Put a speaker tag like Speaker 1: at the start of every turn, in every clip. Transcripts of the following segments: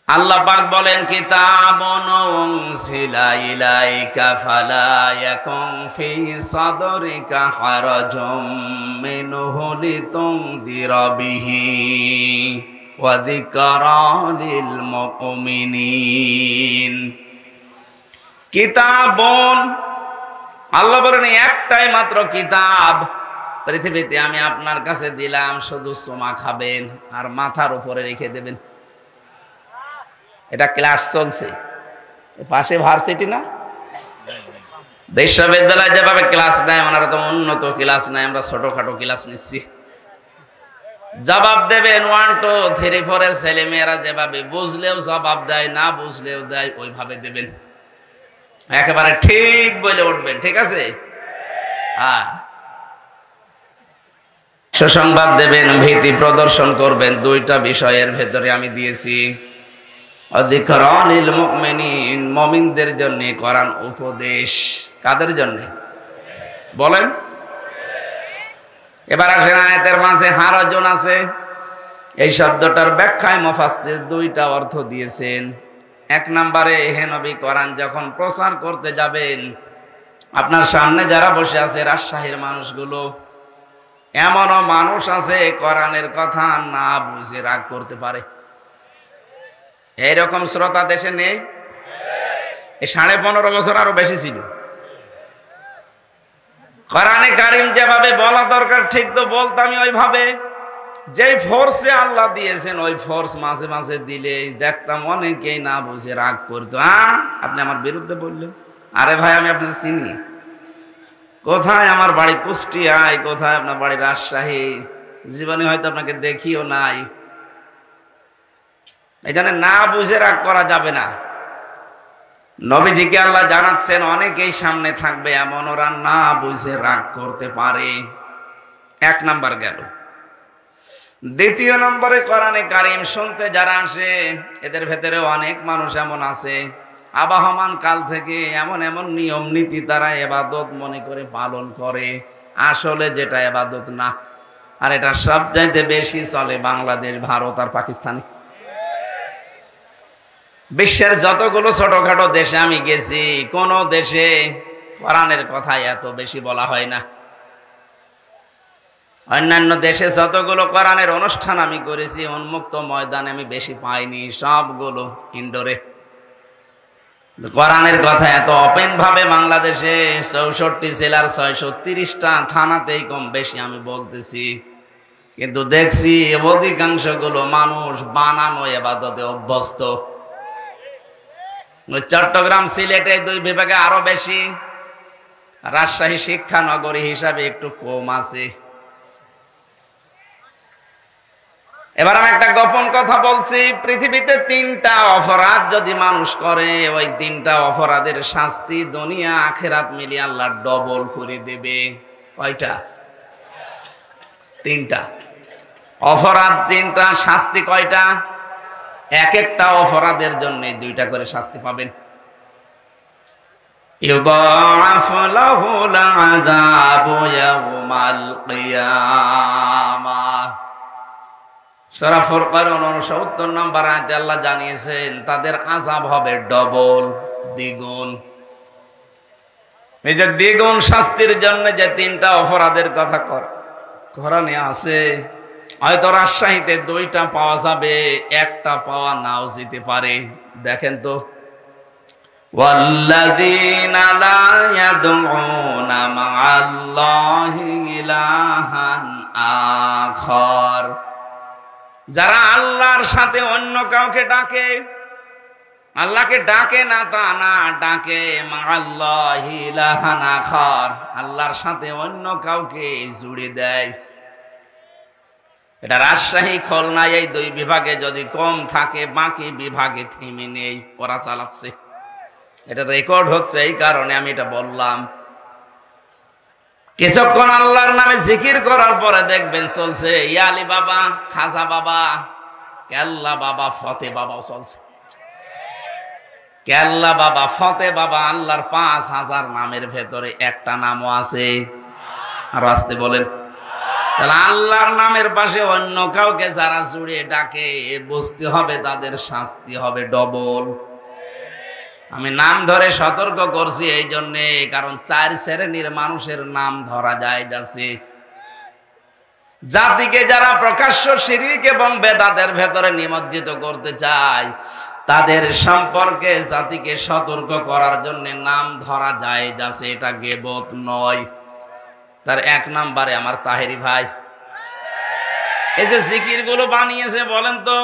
Speaker 1: আল্লাহ পাক বলেন কিতাবুন উনজিলা ইলাইকা ফালা ইয়াকুন ফি সাদরিকা হারাজুম মিনহু লিতুনযিরা বিহি ওয়া যিকরা লিল মুমিনিন। কিতাবুন, আল্লাহ বলেন একটাই মাত্র কিতাব পৃথিবীতে আমি আপনার কাছে দিলাম, শুধু চুমা খাবেন আর মাথার উপরে রেখে দেবেন। এটা ক্লাস চলছে, পাশে ভার্সিটি না, বিশ্ববিদ্যালয় যেভাবে ক্লাস নেয় ওনারা তো উন্নত ক্লাস নেয়, আমরা ছোটখাটো ক্লাস নিচ্ছি। জবাব দেবেন 1 2 3 4 এর ছেলে মেয়েরা যেভাবে বুঝলেও জবাব দেয়, না বুঝলেও দেয়, ওইভাবে দেবেন, একেবারে ঠিক বলে উঠবেন। ঠিক আছে? হ্যাঁ, সুসংবাদ দেবেন, ভীতি প্রদর্শন করবেন। দুইটা বিষয়ের ভেতরে আমি দিয়েছি। যিকরা লিল মুমিনিন, মুমিনদের জন্য কোরআন উপদেশ। কাদের জন্য বলেন? এবার আসেন আয়াতের মাঝে হারাজুন আছে, এই শব্দটার ব্যাখ্যায় মুফাসসির দুইটা অর্থ দিয়েছেন। এক নম্বরে, হে নবী, কোরআন যখন প্রচার করতে যাবেন, আপনার সামনে যারা বসে আছে রাজশাহীর মানুষগুলো, এমনও মানুষ আছে কোরআনের কথা না বুঝে রাগ করতে পারে। এইরকম শ্রোতা দেশে নেই? এই 15.5 বছর আরো বেশি ছিল। কোরআনে কারীম যেভাবে বলা দরকার ঠিক তো বলতামই ওইভাবে। যেই ফোর্সে আল্লাহ দিয়েছেন ওই ফোর্স মাঝে মাঝে দিলে দেখতাম অনেকেই না বুঝে রাগ করতো। আপনি আমার বিরুদ্ধে বললেন? আরে ভাই, আমি আপনাকে চিনি। কোথায় আমার বাড়ি কুষ্টিয়ায়, কোথায় আপনার বাড়ি রাজশাহী, জীবনে হয়তো আপনাকে দেখিও নাই। এখানে না বুঝে রাগ করা যাবে না। নবীজিকে আল্লাহ জানাচ্ছেন অনেকেই সামনে থাকবে এমন, ওরা না বুঝে রাগ করতে পারে। এক নাম্বার গেল। দ্বিতীয় নম্বরে, কোরআনে কারীম শুনতে যারা আসে এদের ভেতরে অনেক মানুষ এমন আছে আবাহমান কাল থেকে এমন এমন নিয়ম নীতি তারা ইবাদত মনে করে পালন করে, আসলে যেটা ইবাদত না। আর এটা সবচাইতে বেশি চলে বাংলাদেশ, ভারত আর পাকিস্তানে। বিশ্বের যতগুলো ছোটখাটো দেশে আমি গেছি, কোন দেশে কোরআনের কথা এত বেশি বলা হয় না। অন্যান্য দেশে যতগুলো কোরআনের অনুষ্ঠান আমি করেছি, উন্মুক্ত ময়দানে আমি বেশি পাইনি, সবগুলো ইনডোরে। কোরআনের কথা এত ওপেন ভাবে বাংলাদেশে 64 জেলার 630টা থানাতেই কম বেশি আমি বলতেছি, কিন্তু দেখছি অধিকাংশ গুলো মানুষ বানানো ইবাদতে অভ্যস্ত। চট্টগ্রাম, সিলেটে 2 বিভাগে আরো বেশি, রাজশাহী শিক্ষা নগরী হিসাবে একটু কম আছে। এবার আমি একটা গোপন কথা বলছি, পৃথিবীতে 3টা অপরাধ যদি মানুষ করে, ওই 3টা অপরাধের শাস্তি দুনিয়া আখিরাত মিলিয়ে আল্লাহ ডবল করে দেবে। কয়টা? 3টা অপরাধ, 3টা শাস্তি। কয়টা? এক একটা অপরাধের জন্য 2টা করে শাস্তি পাবেন। ইউদাআফ লাহুল আযাবু ইয়াওমাল কিয়ামাহ। সূরা ফুরকান 69 নম্বর আয়াতে আল্লাহ জানিয়েছেন তাদের আযাব হবে ডবল, দ্বিগুণ। এই যে দ্বিগুণ শাস্তির জন্য যে 3টা অপরাধের কথা কোরআনে আছে, হয়তো রাজশাহীতে 2টা পাওয়া যাবে, একটা পাওয়া নাও যেতে পারে। দেখেন তো, ওয়াল্লাযীনা লা ইয়াদউনা মা'আল্লাহি ইলাহান আখার, যারা আল্লাহর সাথে অন্য কাউকে ডাকে, আল্লাহকে ডাকে না তা না, ডাকে মা'আল্লাহি ইলাহান আখার, আল্লাহর সাথে অন্য কাউকে জুড়ে দেয়। এটা রাজশাহী, খুলনা এই 2 বিভাগে যদি কম থাকে, বাকি বিভাগে থেমে নেই, ওরা চালাচ্ছে। এটা রেকর্ড হচ্ছে, এই কারণে আমি এটা বললাম। কিছুক্ষণ আল্লাহর নামে জিকির করার পরে দেখবেন চলছে ইয়ালি বাবা, খাজা বাবা, কেল্লা বাবা, ফতে বাবাও চলছে। কেল্লা বাবা, ফতে বাবা, আল্লাহর 5000 নামের ভেতরে একটা নামও আছে। আর আসতে বলেন, তাহলে আল্লাহর নামের পাশে অন্য কাউকে যারা জুড়ে ডাকে বুঝতে হবে তাদের শাস্তি হবে ডবল। আমি নাম ধরে সতর্ক করছি এই জন্যে, কারণ 4 শ্রেণীর মানুষের নাম ধরা যায় যাচ্ছে। জাতিকে যারা প্রকাশ্য শিরক এবং বেদাতের ভেতরে নিমজ্জিত করতে চায় তাদের সম্পর্কে জাতিকে সতর্ক করার জন্য নাম ধরা যায় যাচ্ছে, এটা গীবত নয়। তার 1 নম্বরে আমার তাহেরি ভাই এই যে জিকির গুলো বানিয়েছে বলেন তো,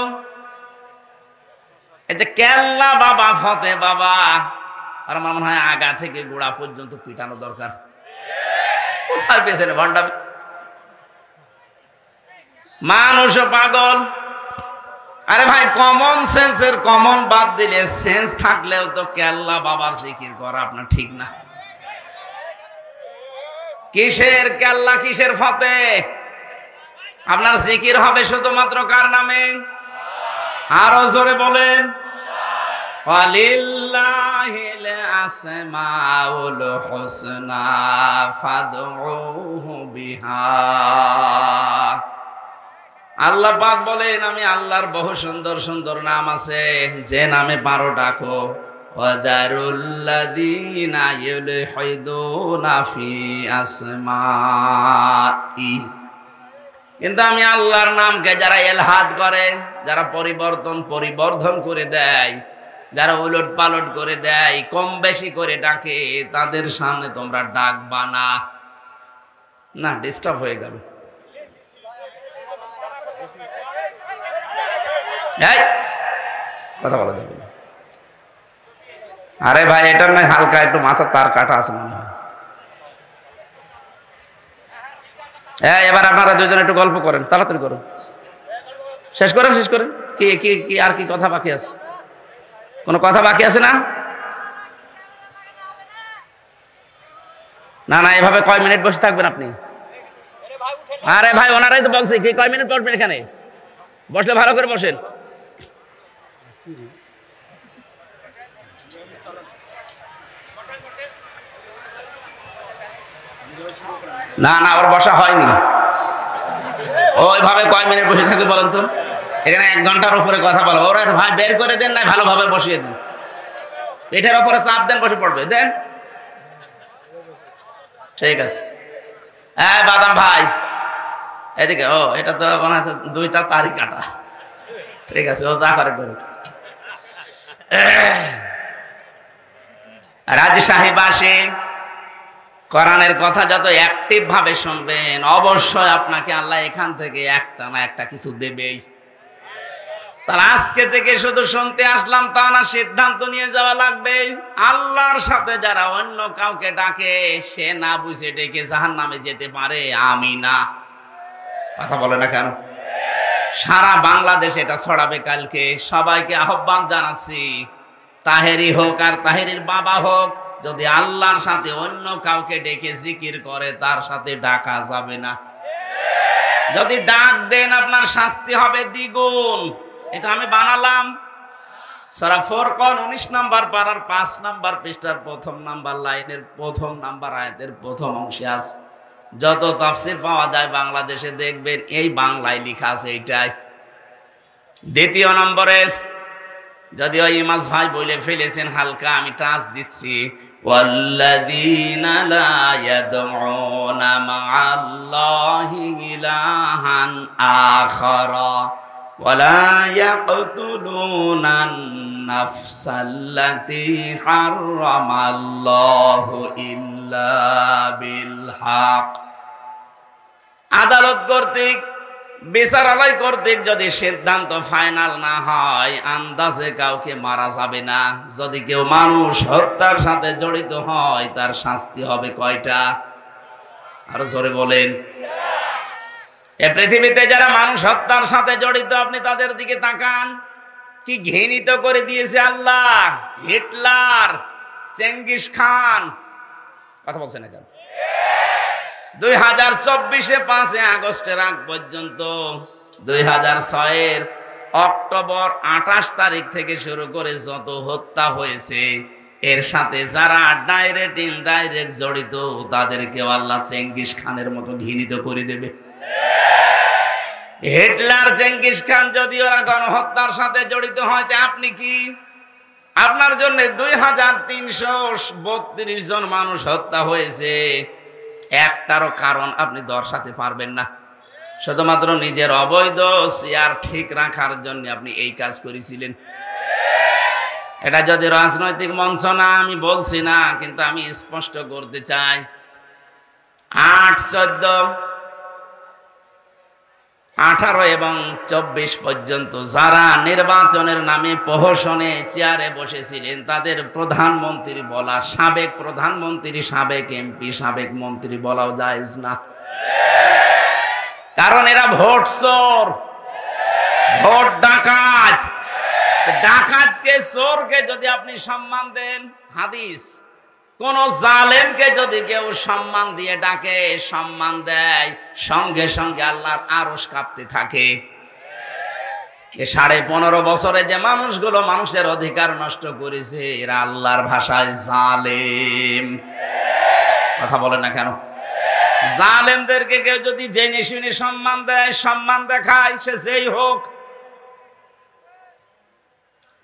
Speaker 1: এই যে কেল্লা বাবা ফতে বাবা, আর আমার মনে হয় আগা থেকে গোড়া পর্যন্ত পিটানো দরকার। কোথায় পেছনে ভণ্ডা মানুষ পাগল। আরে ভাই কমন সেন্সের কমন বাদ দিলে সেন্স থাকলেও তো কেল্লা বাবার জিকির করা আপনার ঠিক না। কিসের কেল্লা কিসের ফতে? আপনার জিকির হবে শুধুমাত্র কার নামে? আরো জোরে বলেন, ওয়ালিল্লাহিল আসমাউল হুসনা ফাদউহু বিহা। আল্লাহ পাক বলেন আমি আল্লাহর বহু সুন্দর সুন্দর নাম আছে, যে নামে পারো ডাকো। ওয়াদারুল্লাযীনা ইউলহিদুনা ফি আসমাই। কিন্তু আমি আল্লাহর নামকে যারা এলহাদ করে, যারা পরিবর্ধন করে দেয়, যারা উলট পালট করে দেয়, কম বেশি করে ডাকে, তাদের সামনে তোমরা ডাকবা না। না, ডিস্টার্ব হয়ে গেল। কথা বলা যাবে না। আরে ভাই এটার নয় হালকা একটু মাথা তার কাটা আছে মনে হয়। এবার আপনারা দুজন একটু গল্প করেন, তাড়াতাড়ি করুন, শেষ করেন। কি কি কি আর কি কথা বাকি আছে? কোনো কথা বাকি আছে না? না এভাবে কয় মিনিট বসে থাকবেন আপনি? আরে ভাই ওনারাই তো বলছে কি কয় মিনিট বসবেন এখানে, বসলে ভালো করে বসেন। না ওর বসা হয়নি। ওইভাবে কয় মিনিট বসে থাকবে বলেন তো? এখানে 1 ঘন্টার উপরে কথা বলো। ওরা ভাই বের করে দেন, না ভালোভাবে বসিয়ে দেন, এটার উপরে চাপ দেন, বসে পড়বে দেন। ঠিক আছে। হ্যাঁ বাদাম ভাই এদিকে। ও এটা তো মনে হচ্ছে 2টা তারিখ কাটা। ঠিক আছে, ও যা করে করুক। রাজশাহী বাসী কোরআনের কথা যত অ্যাক্টিভ ভাবে শুনবেন, অবশ্যই আপনাকে আল্লাহ এখান থেকে একটা না একটা কিছু দেবেই। তার আজকে থেকে শুধু শুনতে আসলাম তা না, সিদ্ধান্ত নিয়ে যাওয়া লাগবে। আল্লাহর সাথে যারা অন্য কাউকে ডাকে, সে না বুঝে ডেকে জাহান্নামে যেতে পারে, আমি না। কথা বলে না কেন? সারা বাংলাদেশ এটা ছড়াবে কালকে। সবাইকে আহ্বান জানাচ্ছি, তাহেরি হোক আর তাহেরির বাবা হোক, যদি আল্লাহর সাথে অন্য কাউকে ডেকে জিকির করে তার সাথে ডাকা যাবে না। যদি ডাক দেন আপনার শাস্তি হবে দ্বিগুণ। এটা আমি বানালাম। সূরা ফুরকান 19 নম্বর পারার 5 নম্বর পৃষ্ঠার 1 নম্বর লাইনের 1 নম্বর আয়াতের 1ম অংশে আছে। যত তাফসীর পাওয়া যায় বাংলাদেশে দেখবেন এই বাংলায় লেখা আছে এইটাই। 2 নম্বরে যদিও ইমাজ ভাই বলে ফেলেছেন হালকা, আমি টাচ দিচ্ছি। ওয়াল্লাযীনা লা ইয়াদউনা মা'আল্লাহি ইলাহান আখারা ওয়া লা ইয়াকতুলুনান নাফসাল্লাতী হারামাল্লাহু ইল্লা বিল হক। আদালত কর্তৃক, বিচারালয় কর্তৃক যদি সিদ্ধান্ত ফাইনাল না হয়, আন্দাজে কাউকে মারা যাবে না। যদি কেউ মানুষ হত্যার সাথে জড়িত হয় তার শাস্তি হবে কয়টা? আরো জোরে বলেন। এ পৃথিবীতে যারা মানুষ হত্যার সাথে জড়িত, আপনি তাদের দিকে তাকান, কি ঘৃণিত করে দিয়েছে আল্লাহ। হিটলার, চেঙ্গিস খান, কথা বলছেন না কেন? 2024-এ 5 আগস্টের আগ পর্যন্ত 2006-এর অক্টোবর 28 তারিখ থেকে শুরু করে যত হত্যা হয়েছে, এর সাথে যারা ডাইরেক্ট ইনডাইরেক্ট জড়িত তাদেরকে আল্লাহ চেঙ্গিস খানের মতো ঘৃণিত করে দেবে। হিটলার, চেঙ্গিস খান যদি ওরা গণহত্যার সাথে জড়িত হয়, আপনি কি? আপনার জন্য 2332 জন মানুষ হত্যা হয়েছে, একটারও কারণ আপনি দর্শাতে পারবেন না। শুধুমাত্র নিজের অবৈধ চেয়ার ঠিক রাখার জন্য আপনি এই কাজ করেছিলেন। এটা যদি রাজনৈতিক মঞ্চ না, আমি বলছি না, কিন্তু আমি স্পষ্ট করতে চাই। 8, 14, 18 এবং 24 পর্যন্ত যারা নির্বাচনের নামে প্রহসনে চেয়ারে বসেছিলেন, তাদের প্রধানমন্ত্রী বলা, সাবেক প্রধানমন্ত্রী, সাবেক এমপি, সাবেক মন্ত্রী বলাও জায়েজ না। কারণ এরা ভোট চোর, ভোট ডাকাত। ডাকাতকে, চোরকে যদি আপনি সম্মান দেন, হাদিস, কোন জালেমকে যদি কেউ সম্মান দিয়ে ডাকে, সম্মান দেয়, সঙ্গে সঙ্গে আল্লাহর আরশ কাঁপতে থাকে। 15.5 বছরে যে মানুষগুলো মানুষের অধিকার নষ্ট করেছে, এরা আল্লাহর ভাষায় জালেম। কথা বলে না কেন? জালেমদেরকে কেউ যদি জেনে শুনে সম্মান দেয়, সম্মান দেখায়, সে যেই হোক,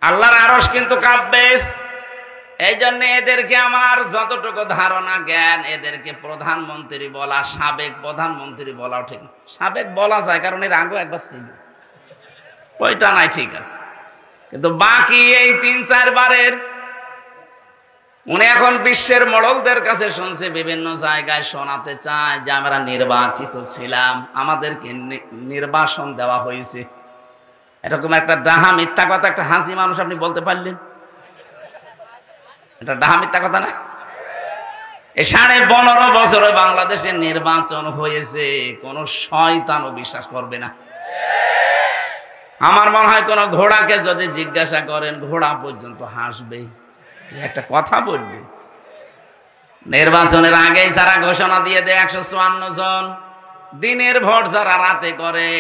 Speaker 1: আল্লাহর আরশ কিন্তু কাঁপবে। এই জন্য এদেরকে আমার যতটুকু ধারণা জ্ঞান, এদেরকে প্রধানমন্ত্রী বলা, সাবেক প্রধানমন্ত্রী বলাও ঠিক। সাবেক বলা যায়, কারণ এর আগে একবার ছিল, ওইটা নাই, ঠিক আছে। কিন্তু বাকি এই 3-4 বারের, উনি এখন বিশ্বের মডলদের কাছে শুনছে, বিভিন্ন জায়গায় শোনাতে চায় যে আমরা নির্বাচিত ছিলাম, আমাদেরকে নির্বাসন দেওয়া হয়েছে। এরকম একটা ডাহা মিথ্যা কথা একটা হাসি মানুষ আপনি বলতে পারলেন? এটা ডাহা মিথ্যা কথা না? এই 15.5 বছরে বাংলাদেশে নির্বাচন হয়েছে, কোন শয়তানও বিশ্বাস করবে না। আমার মনে হয় কোন ঘোড়াকে যদি জিজ্ঞাসা করেন, ঘোড়া পর্যন্ত হাসবে, একটা কথা বলবে। নির্বাচনের আগেই যারা ঘোষণা দিয়ে দেয় 154 জন, দিনের ভোট যারা রাতে করে,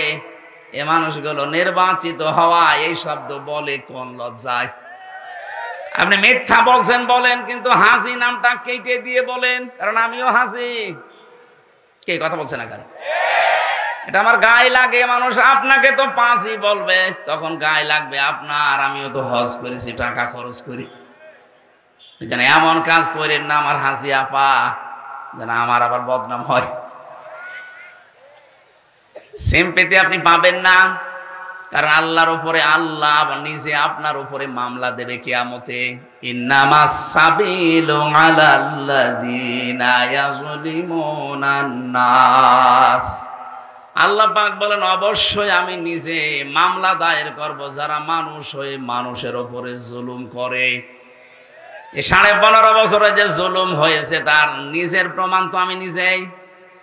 Speaker 1: এ মানুষগুলো নির্বাচিত হওয়া এই শব্দ বলে কোন লজ্জায়? আপনি মিথ্যা বলছেন বলেন, কিন্তু হাসি নামটা কেটে দিয়ে বলেন, কারণ আমিও হাসি। কে কথা বলছে না কেন? এটা আমার গায়ে লাগে। মানুষ আপনাকে তো 5ই বলবে, তখন গায়ে লাগবে আপনার। আমিও তো হজ করেছি, টাকা খরচ করি। যেন এমন কাজ করেন না আমার হাসি আপা, যেন আমার আবার বদনাম হয়। সিম্পেথি আপনি পাবেন না, কারণ আল্লাহর উপরে, আল্লাহ নিজে আপনার উপরে মামলা দেবে কিয়ামতে। ইন্নামাস সাবিলু আলাল্লাযিনা ইয়াযলিমুনান নাস। আল্লাহ পাক বলেন, অবশ্যই আমি নিজে মামলা দায়ের করব যারা মানুষ হয়ে মানুষের উপরে জুলুম করে। এই 15.5 বছরে যে জুলুম হয়েছে, তার নিজের প্রমাণ তো আমি নিজেই।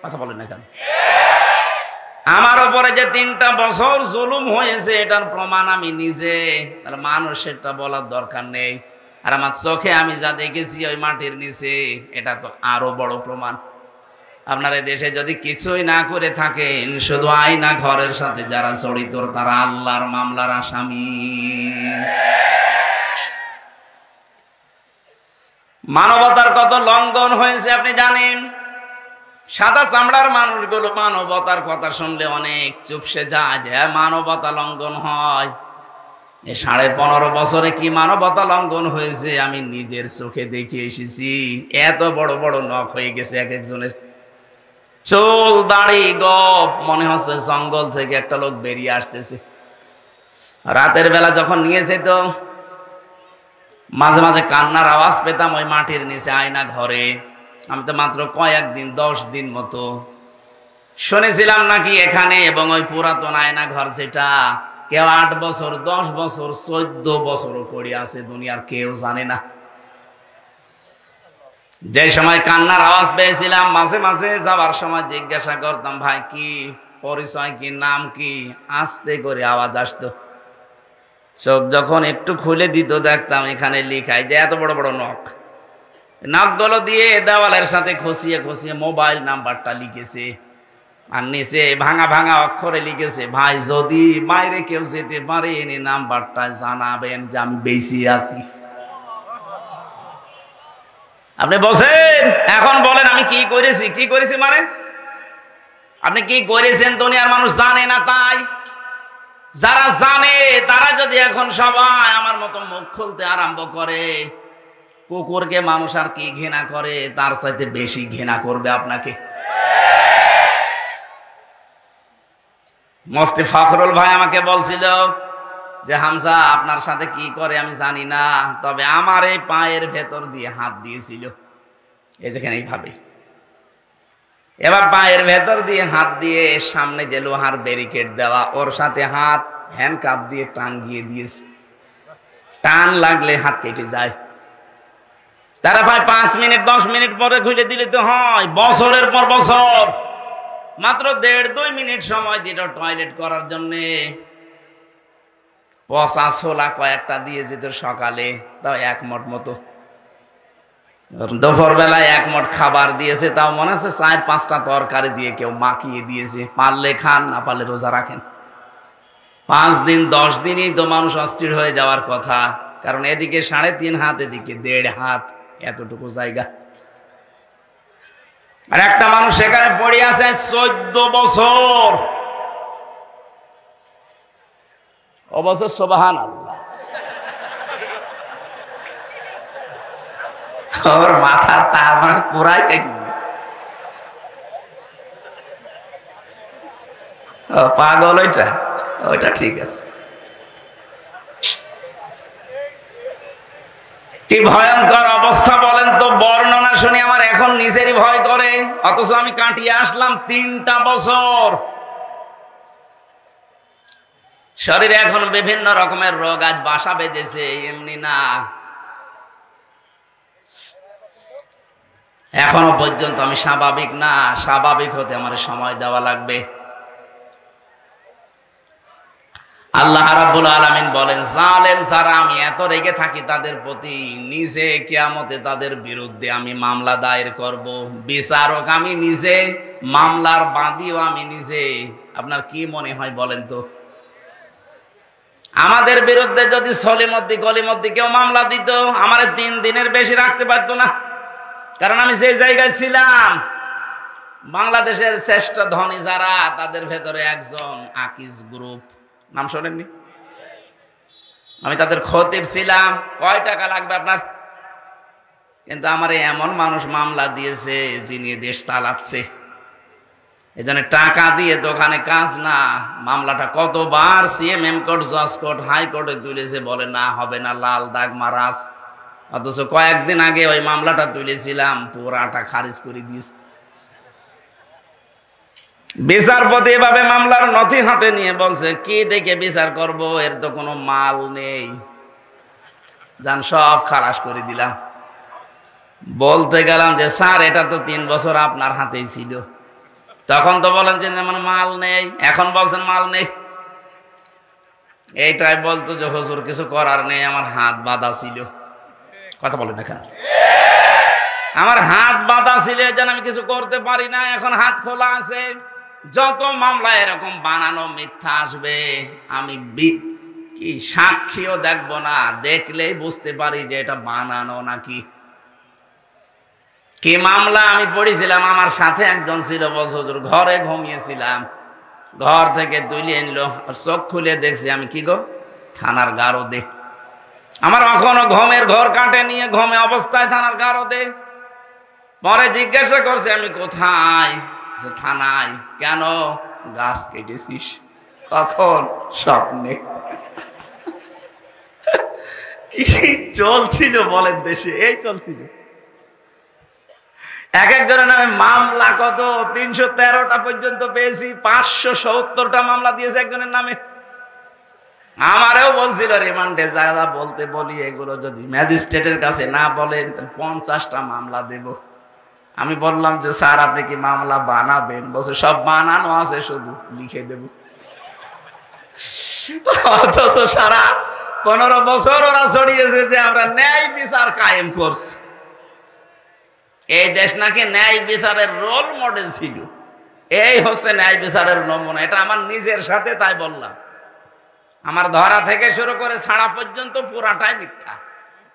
Speaker 1: কথা বলেন না কেন? আমার উপরে যে 3টা বছর জুলুম হয়েছে, এটার প্রমাণ আমি নিজে। তাহলে মানুষেরটা বলার দরকার নেই। আর আমার চোখে আমি যা দেখেছি ওই মাটির নিচে, এটা তো আরো বড় প্রমাণ। আপনার এই দেশে যদি কিছুই না করে থাকেন, শুধু আয়না ঘরের সাথে যারা জড়িত, তারা আল্লাহর মামলার আসামি। মানবতার কত লঙ্ঘন হয়েছে আপনি জানেন? সাদা চামড়ার মানুষগুলো মানবতার কথা শুনলে অনেক চুপসে যায়, যে মানবতা লঙ্ঘন হয়। এই 15.5 বছরে কি মানবতা লঙ্ঘন হয়েছে আমি নিজের চোখে দেখে এসেছি। এত বড় বড় নখ হয়ে গেছে এক একজনের, চুল দাড়ি গপ, মনে হচ্ছে জঙ্গল থেকে একটা লোক বেরিয়ে আসতেছে। রাতের বেলা যখন নিয়ে যেত, মাঝে মাঝে কান্নার আওয়াজ পেতাম ওই মাটির নিচে আয়না ঘরে। আমি তো মাত্র কয়েকদিন, 10 দিন মতো শুনেছিলাম নাকি এখানে, এবং ওই পুরাতন আয়না ঘর যেটা কেউ 8 বছর, 10 বছর, 14 বছরও পড়ে আছে, দুনিয়ার কেউ জানে না। যে সময় কান্নার আওয়াজ পেয়েছিলাম, মাঝে মাঝে যাওয়ার সময় জিজ্ঞাসা করতাম, ভাই কি পরিচয়, কি নাম কি? আস্তে করে আওয়াজ আসতো। চোখ যখন একটু খুলে দিত, দেখতাম এখানে লিখাই যে এত বড় বড় নখ। নখগুলো দিয়ে দেওয়ালের সাথে খসিয়ে খসিয়ে মোবাইল নাম্বারটা লিখেছে, আর নিচে ভাঙা ভাঙা অক্ষরে লিখেছে, ভাই যদি বাইরে কেউ যেতে পারে এনে নাম্বারটা জানাবেন যে আমি বেঁচে আছি। আপনি বসেন, এখন বলেন আমি কি করেছি? কি করেছি মানে আপনি কি করেছেন দুনিয়ার মানুষ জানে না, তাই যারা জানে তারা যদি এখন সবাই আমার মতো মুখ খুলতে আরম্ভ করে, কুকুরকে মানুষ আর কি ঘৃণা করে, তার চাইতে বেশি ঘৃণা করবে আপনাকে। মুফতি ফখরুল ভাই আমাকে বলছিল যে হামজা আপনার সাথে কি করে আমি জানি না, তবে আমার এই পায়ের ভেতর দিয়ে হাত দিয়েছিল, এই যেখানে এইভাবে, এবার পায়ের ভেতর দিয়ে হাত দিয়ে সামনে যে লোহার ব্যারিকেড দেওয়া ওর সাথে হাত হ্যান্ডকাপ দিয়ে টাঙ্গিয়ে দিয়েছে, টান লাগলে হাত কেটে যায়। তারা ভাই 5 মিনিট 10 মিনিট পরে খুলে দিলে তো হয়, বছরের পর বছর মাত্র 1.5-2 মিনিট সময় দিল টয়লেট করার জন্য। পচা ছোলা কয়েকটা দিয়ে যেত সকালে, তাও 1 মুঠ মতো, দুপুর বেলায় 1 মুঠ খাবার দিয়েছে, তাও মনে হচ্ছে 4-5টা তরকারি দিয়ে কেউ মাখিয়ে দিয়েছে, পারলে খান না পারলে রোজা রাখেন। 5 দিন 10 দিনই তো মানুষ অস্থির হয়ে যাওয়ার কথা, কারণ এদিকে 3.5 হাত, এদিকে 1.5 হাত, এতটুকু জায়গা। আর একটা মানুষ সেখানে পড়ে আছে 14 বছর। অবশ্য সুবহানাল্লাহ, ওর মাথা তার মানে পুরাই কেটে গেছে। পাগল ওইটা ঠিক আছে। কি ভয়ঙ্কর অবস্থা বলেন তো, বর্ণনা শুনে আমার এখন নিজেরই ভয় করে, অথচ আমি কাটিয়ে আসলাম 3টা বছর। শরীরে এখন বিভিন্ন রকমের রোগ আজ বাসা বেঁধেছে, এমনি না, এখনো পর্যন্ত আমি স্বাভাবিক না। স্বাভাবিক হতে আমার সময় দেওয়া লাগবে। আল্লাহ রাব্বুল আলামিন বলেন, জালেম যারা আমি এত রেগে থাকি তাদের প্রতি, নিজে কিয়ামতে তাদের বিরুদ্ধে আমি মামলা দায়ের করব, বিচারক আমি নিজে, মামলার বাদীও আমি নিজে। আপনার কি মনে হয় বলেন তো, আমাদের বিরুদ্ধে যদি সলিমদ্দি গলিমদ্দি কেউ মামলা দিত, আমার 3 দিনের বেশি রাখতে পারতো না, কারণ আমি যে জায়গায় ছিলাম, বাংলাদেশের শ্রেষ্ঠ ধনী যারা, তাদের ভেতরে একজন আকিজ গ্রুপ, নাম শোনেননি? আমি তাদের খতিব ছিলাম। কয় টাকা লাগবে আপনার? কিন্তু আমার এমন মানুষ মামলা দিয়েছে যিনি দেশ চালাচ্ছে, এজন্য টাকা দিয়ে দোকানে কাজ না। মামলাটা কতবার সিএমএম কোর্ট, জজ কোর্ট, হাইকোর্টে তুলেছে, বলে না হবে না, লাল দাগ মারাজ। অথচ কয়েকদিন আগে ওই মামলাটা তুলেছিলাম, পুরাটা খারিজ করে দিয়েছে। বিচারপতি এভাবে মামলার নথি হাতে নিয়ে বলছে, কি দেখে বিচার করব, এর তো কোনো মাল নেই, জান সব খালাস করে দিলাম। বলতে গেলাম যে স্যার এটা তো 3 বছর আপনার হাতেই ছিল, তখন তো বলেন যে যেমন মাল নেই, এখন বলছেন মাল নেই। এইটাই বলতো যে হুজুর কিছু করার নেই, আমার হাত বাঁধা ছিল। কথা বলেন এখানে, আমার হাত বাঁধা ছিল, যেন আমি কিছু করতে পারি না, এখন হাত খোলা আছে। যত মামলা এরকম বানানো মিথ্যা আসবে, আমি কি সাক্ষীও দেখবো না, দেখলেই বুঝতে পারি যে এটা বানানো নাকি। কি মামলা আমি পড়েছিলাম, আমার সাথে একজন ছিল, বলছে হুজুর ঘরে ঘুমিয়েছিলাম, ঘর থেকে তুলে আনলো, চোখ খুলে দেখছি আমি কি গো, থানার গারদে। আমার এখনো ঘুমের ঘর কাটে নিয়ে, ঘুমে অবস্থায় থানার গারদে। পরে জিজ্ঞাসা করছে আমি কোথায়, থানায়। কেন? গাছ কেটেছিস। কখন? স্বপ্নে। কি চলছিল বলেন দেশে, এই চলছিল। এক একজনের নামে মামলা কত 313টা পর্যন্ত পেয়েছি, 570টা মামলা দিয়েছে একজনের নামে। আমারও বলছিল রিমান্ডে যা বলতে বলি, এগুলো যদি ম্যাজিস্ট্রেটের কাছে না বলেন 50টা মামলা দেব। আমি বললাম যে স্যার আপনি কি মামলা বানাবেন? বলছে সব বানানো আছে, শুধু লিখে দেব। অথচ সারা 15 বছর ওরা ছড়িয়েছে যে আমরা ন্যায় বিচার কায়েম করছি। এই দেশ নাকি ন্যায় বিচারের রোল মডেল ছিল, এই হচ্ছে ন্যায় বিচারের নমুনা। এটা আমার নিজের সাথে তাই বললাম। আমার ধরা থেকে শুরু করে ছাড়া পর্যন্ত পুরাটাই মিথ্যা।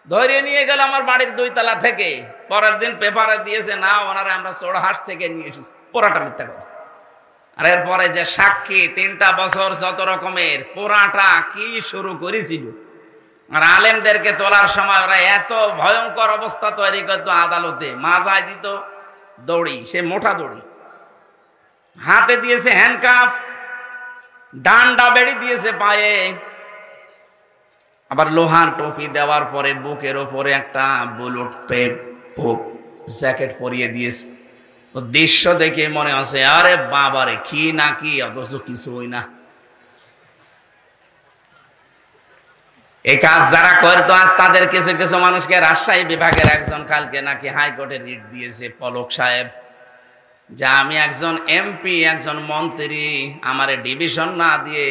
Speaker 1: ধরে নিয়ে গেল আমার বাড়ির 2 তলা থেকে, পরের দিন পেপারে দিয়েছে না ওনারা আমরা চোরহাট থেকে নিয়ে এসেছি, পুরাটা মিথ্যা কথা। আর এরপরে যে সাক্ষী 3টা বছর যত রকমের পোড়াটা কি শুরু করেছিল, আর আলেমদেরকে তোলার সময় ওরা এত ভয়ঙ্কর অবস্থা তৈরি করতো আদালতে, মাজায় দিত দড়ি, সে মোটা দড়ি, হাতে দিয়েছে হ্যান্ডকাফ, ডান্ডা বেড়ি দিয়েছে পায়ে, আবার লোহার টুপি দেওয়ার পরে বুকের ওপরে একটা বুলেট জ্যাকেট পরিয়ে দিয়েছে। দৃশ্য দেখে মনে আছে আরে বাবারে কি না কি, অথচ কিছুই না। এই কাজ যারা করতো আজ তাদের কিছু কিছু মানুষকে রাজশাহী বিভাগের একজন কালকে নাকি হাইকোর্টে রিট দিয়েছে, পলক সাহেব, যে আমি একজন এমপি, একজন মন্ত্রী, আমারে ডিভিশন না দিয়ে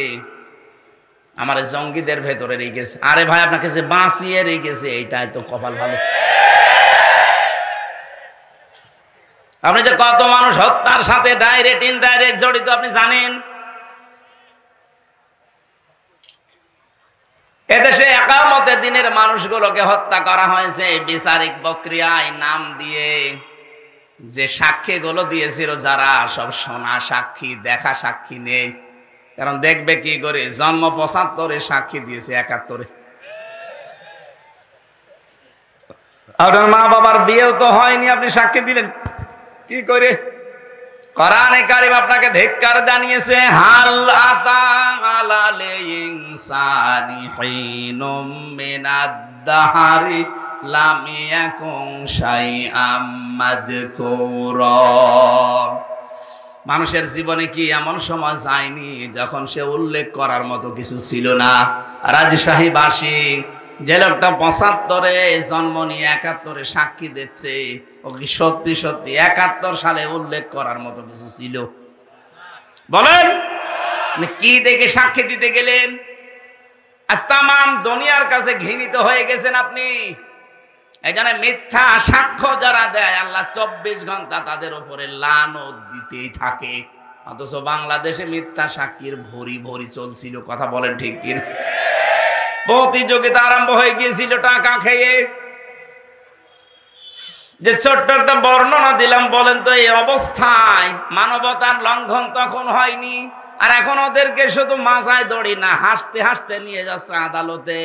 Speaker 1: আমার জঙ্গিদের ভেতরে রেখেছে। আরে ভাই, আপনাকে যে বাঁচিয়ে রেখেছে এইটাই তো কপাল ভালো। আপনি যে কত মানুষ হত্যার সাথে ডাইরেক্ট ইনডাইরেক্ট জড়িত আপনি জানেন। এদেশে একামতের দিনের মানুষগুলোকে হত্যা করা হয়েছে বিচারিক প্রক্রিয়ায় নাম দিয়ে। যে সাক্ষীগুলো দিয়েছিল যারা, সব শোনা সাক্ষী, দেখা সাক্ষী নেই। কারণ দেখবে কি করে, জন্ম 75-এ সাক্ষী দিয়েছে 71-এ। আপনার মা বাবার বিয়েও তো হয়নি, আপনি সাক্ষী দিলেন কি করে? কোরআনে কারীম আপনাকে ধিক্কার জানিয়েছে, হাল আতা আলাল ইনসানি হিনুম মিনাদ দাহরি লাম ইয়াকুন শাইআম মাযকুরা। মানুষের জীবনে কি এমন সময় যায়নি যখন সে উল্লেখ করার মতো কিছু ছিল না? রাজশাহীবাসী যে লোকটা 75-এ জন্ম নিয়ে 71-এ সাক্ষী দিচ্ছে, ও কি সত্যি সত্যি 71 সালে উল্লেখ করার মতো কিছু ছিল? বলেন, কি দেখে সাক্ষী দিতে গেলেন? আজ তামাম দুনিয়ার কাছে ঘৃণিত হয়ে গেছেন আপনি। এখানে মিথ্যা সাক্ষ্য যারা দেয়, আল্লাহ 24 ঘন্টা তাদের উপরে লানত দিতেই থাকে। অথচ বাংলাদেশে মিথ্যা সাক্ষীর ভরি ভরি চলছিল। কথা বলেন ঠিক কিনা? প্রতিযোগিতা আরম্ভ হয়ে গিয়েছিল টাকা খেয়ে। যে ছোট্ট একটা বর্ণনা দিলাম, বলেন তো এই অবস্থায় মানবতার লঙ্ঘন তখন হয়নি? আর এখন ওদেরকে শুধু মাথায় দড়ি না, হাসতে হাসতে নিয়ে যাচ্ছে আদালতে।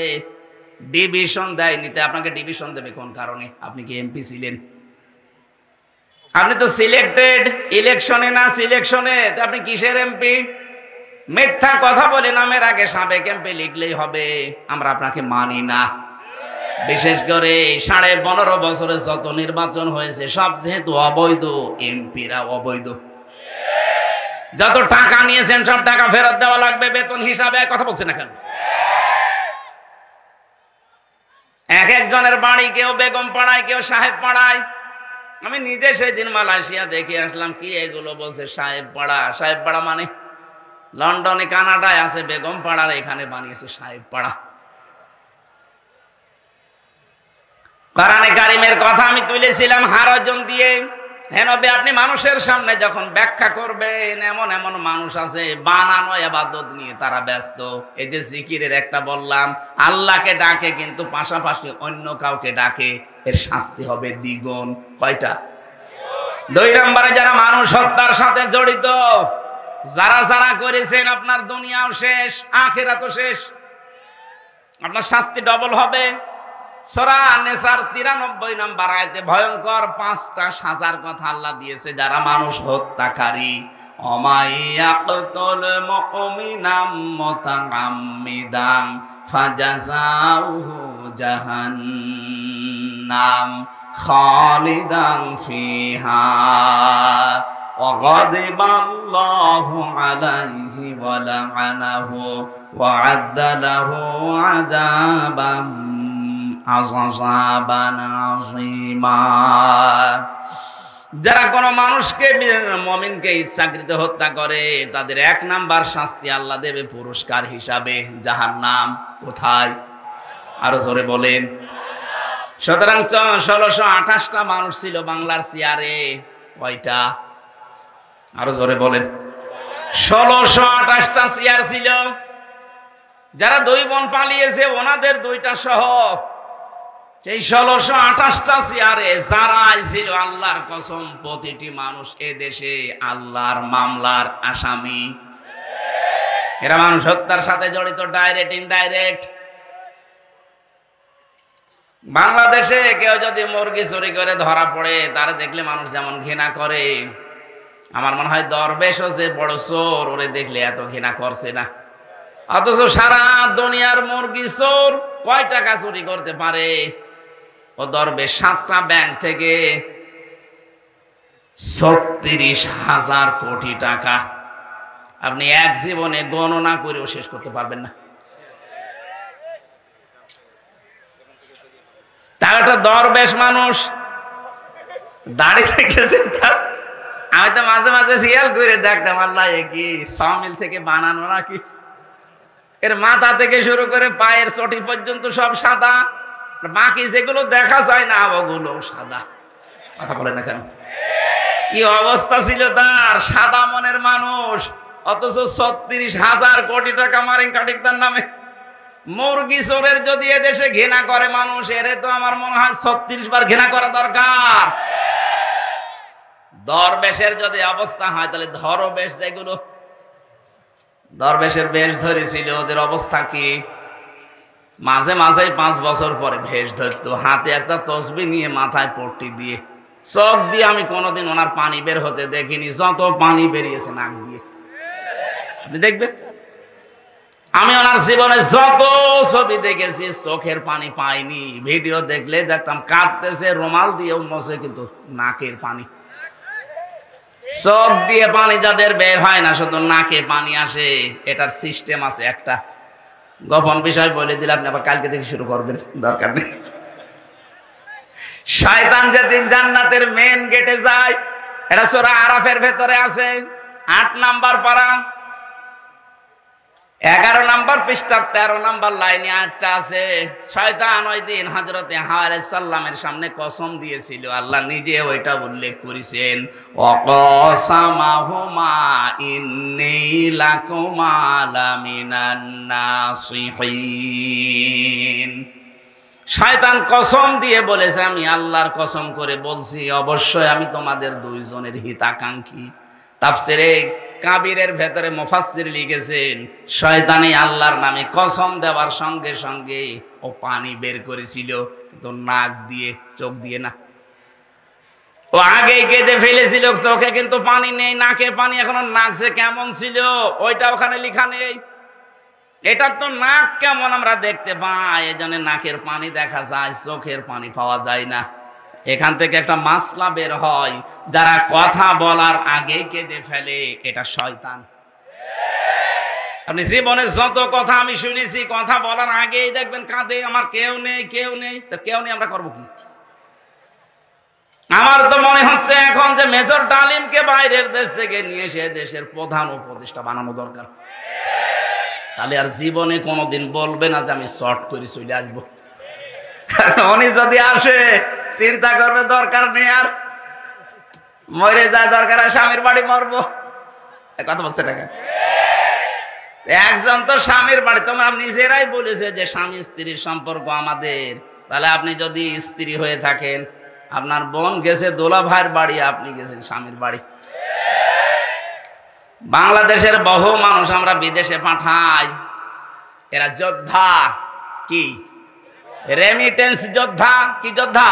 Speaker 1: ডিভিশন দেয় নিতে। আপনাকে ডিভিশন দেবে কোন কারণে? আপনি কি এমপি ছিলেন? আপনি তো সিলেক্টেড ইলেকশনে না সিলেকশনে, আপনি কিসের এমপি? মিথ্যা কথা বলে নামের আগে সাবেক এমপি লিখলেই হবে। আমরা আপনাকে মানি না। বিশেষ করে 15.5 বছরে যত নির্বাচন হয়েছে সব যেহেতু অবৈধ, এমপিরা অবৈধ। যত টাকা নিয়েছেন সব টাকা ফেরত দেওয়া লাগবে বেতন হিসাবে। কথা বলছেন না কেন? এক একজনের বাড়ি, কেউ বেগম পাড়ায়, কেউ সাহেব পাড়ায়। আমি নিজে সেদিন মালয়েশিয়া দেখে আসলাম। কি এগুলো বলছে সাহেব পাড়া? সাহেব পাড়া মানে লন্ডনে, কানাডায় আছে বেগম পাড়ার, এখানে বানিয়েছে সাহেব পাড়া। কোরআনে কারীমের কথা আমি তুলেছিলাম হারজন দিয়ে। হ্যাঁ নবী, আপনি মানুষের সামনে যখন ব্যাখ্যা করবেন, এমন এমন মানুষ আছে বানানো ইবাদত নিয়ে তারা ব্যস্ত। এই যে জিকিরের একটা বললাম, আল্লাহকে ডাকে কিন্তু পাশাপাশি অন্য কাউকে ডাকে, এর শাস্তি হবে দ্বিগুণ। কয়টা? 2 নম্বরে যারা মানুষ হত্যার সাথে জড়িত, যারা যারা করেছেন, আপনার দুনিয়াও শেষ, আখিরাতও শেষ। আপনার শাস্তি ডবল হবে। সূরা আন-নিসার 93 নম্বর আয়াতে ভয়ঙ্কর 5টা সাজার কথা আল্লাহ দিয়েছে যারা মানুষ হত্যাকারী। অমাইয়াকতুল মুমিনাম মুতাআম্মিদান ফাজাযাউহু জাহান্নাম খালিদান ফিহা وغضب الله عليه ولعنه وأعد له عذابا عظيما। যারা কোন মানুষকে, মুমিনকে ইচ্ছাকৃত হত্যা করে, তাদের 1 নাম্বার শাস্তি আল্লাহ দেবে পুরস্কার হিসাবে জাহান্নাম। কোথায়? আরো জোরে বলেন। সুতরাং 1628টা মানুষ ছিল বাংলার চেয়ারে। কয়টা? আরো জোরে বলেন। 1628টা চেয়ার ছিল। যারা 2 বোন পালিয়েছে ওনাদের 2টা সহ সেই 1628টা চেয়ারে যারাই ছিল আল্লাহর কসম প্রতিটি মানুষ এ দেশে আল্লাহর মামলার আসামি। এরা মানুষ হত্যার সাথে জড়িত, ডাইরেক্ট ইনডাইরেক্ট। বাংলাদেশে কেউ যদি মুরগি চুরি করে ধরা পড়ে, তারা দেখলে মানুষ যেমন ঘৃণা করে, আমার মনে হয় দরবেশও যে বড় চোর, ওরে দেখলে এত ঘৃণা করছে না। অথচ সারা দুনিয়ার মুরগি চোর কয় টাকা চুরি করতে পারে? ও দরবেশ 7টা ব্যাংক থেকে 36,000 কোটি টাকা আপনি এক জীবনে গণনা করেও শেষ করতে পারবেন না। তার একটা দরবেশ মানুষ দাঁড়িয়ে রেখেছে তার। আমি তো মাঝে মাঝে শিয়াল করে দেখতাম, আল্লাহ এ কি সমিল থেকে বানানো নাকি? এর মাথা থেকে শুরু করে পায়ের চটি পর্যন্ত সব সাদা, বাকি যেগুলো দেখা যায় না ওগুলো সাদা। কথা বলে না কেন? কি অবস্থা ছিল তার! সাদা মনের মানুষ, অথচ 36,000 কোটি টাকা মারেন কাটিকতার নামে। মুরগি চোরের যদি এদেশে ঘৃণা করে মানুষ, এরে তো আমার মনে হয় 36 বার ঘৃণা করা দরকার। দরবেশের যদি অবস্থা হয়, তাহলে ধরবেশ যেগুলো দরবেশের বেশ ধরেছিল, ওদের অবস্থা কি? মাঝে মাঝে 5 বছর পরে ভেষ ধরতো, হাতে একটা তসবি নিয়ে মাথায় পট্টি দিয়ে, চোখ দিয়ে আমি কোনোদিন ওনার পানি বের হতে দেখিনি, যত পানি বেরিয়েছে নাক দিয়ে। আপনি দেখবেন, আমি ওনার জীবনে যত ছবি দেখেছি চোখের পানি পাইনি। ভিডিও দেখলে দেখতাম কাঁদতেছে, রুমাল দিয়েও মোছে, কিন্তু নাকের পানি। চোখ দিয়ে পানি যাদের বের হয় না, শুধু নাকে পানি আসে, এটার সিস্টেম আছে একটা। গোপন বিষয় বলে দিলে আপনি আবার কালকে থেকে শুরু করবেন, দরকার নেই। শয়তান যেদিন জান্নাতের মেন গেটে যায়, এটা সূরা আরাফের ভেতরে আছে, 8 নাম্বার পারা, 11 নাম্বার পৃষ্ঠা 13 নাম্বার লাইনে আয়াতটা আছে। শয়তান ওই দিন হযরতে হাওয়া আলাইহিস সালামের সামনে কসম দিয়েছিল, আল্লাহ নিজে ওইটা উল্লেখ করেছেন, ওয়াকাসামাহুমা ইন্নী লাকুমা লামিনান নাসিহিন। শয়তান কসম দিয়ে বলেছে, আমি আল্লাহর কসম করে বলছি, অবশ্যই আমি তোমাদের দুইজনের হিতাকাঙ্ক্ষী। তাফসিরে কাবিরের ভেতরে মুফাসসির লিখেছেন, শয়তানি আল্লাহর নামে কসম দেওয়ার সঙ্গে সঙ্গে ও পানি বের করেছিল, কিন্তু নাক দিয়ে, চোখ দিয়ে না। ও আগেই কেঁদে ফেলেছিল, চোখে কিন্তু পানি নেই, নাকে পানি এখনো, নাকছে কেমন ছিল ওইটা ওখানে লেখা নেই। এটা তো নাক কেমন আমরা দেখতে পাই, এজন্য নাকের পানি দেখা যায়, চোখের পানি পাওয়া যায় না। এখান থেকে একটা মাসলা বের হয়, যারা কথা বলার আগেই কেঁদে ফেলে, এটা শয়তান। আপনি জীবনে যত কথা আমি শুনেছি, কথা বলার আগেই দেখবেন কাঁদে, আমার কেউ নেই, কেউ নেই। তো কেউ নেই, আমরা করবো কি? আমার তো মনে হচ্ছে এখন যে মেজর ডালিমকে বাইরের দেশ থেকে নিয়ে এসে দেশের প্রধান উপদেষ্টা বানানো দরকার। তাহলে আর জীবনে কোনোদিন বলবে না যে আমি শর্ট করে চলে আসবো। উনি যদি আসে, চিন্তা করবে দরকার নেই, আর মরে যায়, দরকার আর স্বামীর বাড়ি মরবো। কথা বলছে টাকা। একজন তো স্বামীর বাড়ি, তোমরা নিজেরাই বলেছে যে স্বামী স্ত্রীর সম্পর্ক আমাদের। তাহলে আপনি যদি স্ত্রী হয়ে থাকেন, আপনার বোন গেছে দোলা ভাইয়ের বাড়ি, আপনি গেছেন স্বামীর বাড়ি। বাংলাদেশের বহু মানুষ আমরা বিদেশে পাঠাই, এরা যোদ্ধা। কি রেমিটেন্স যোদ্ধা? কি যোদ্ধা?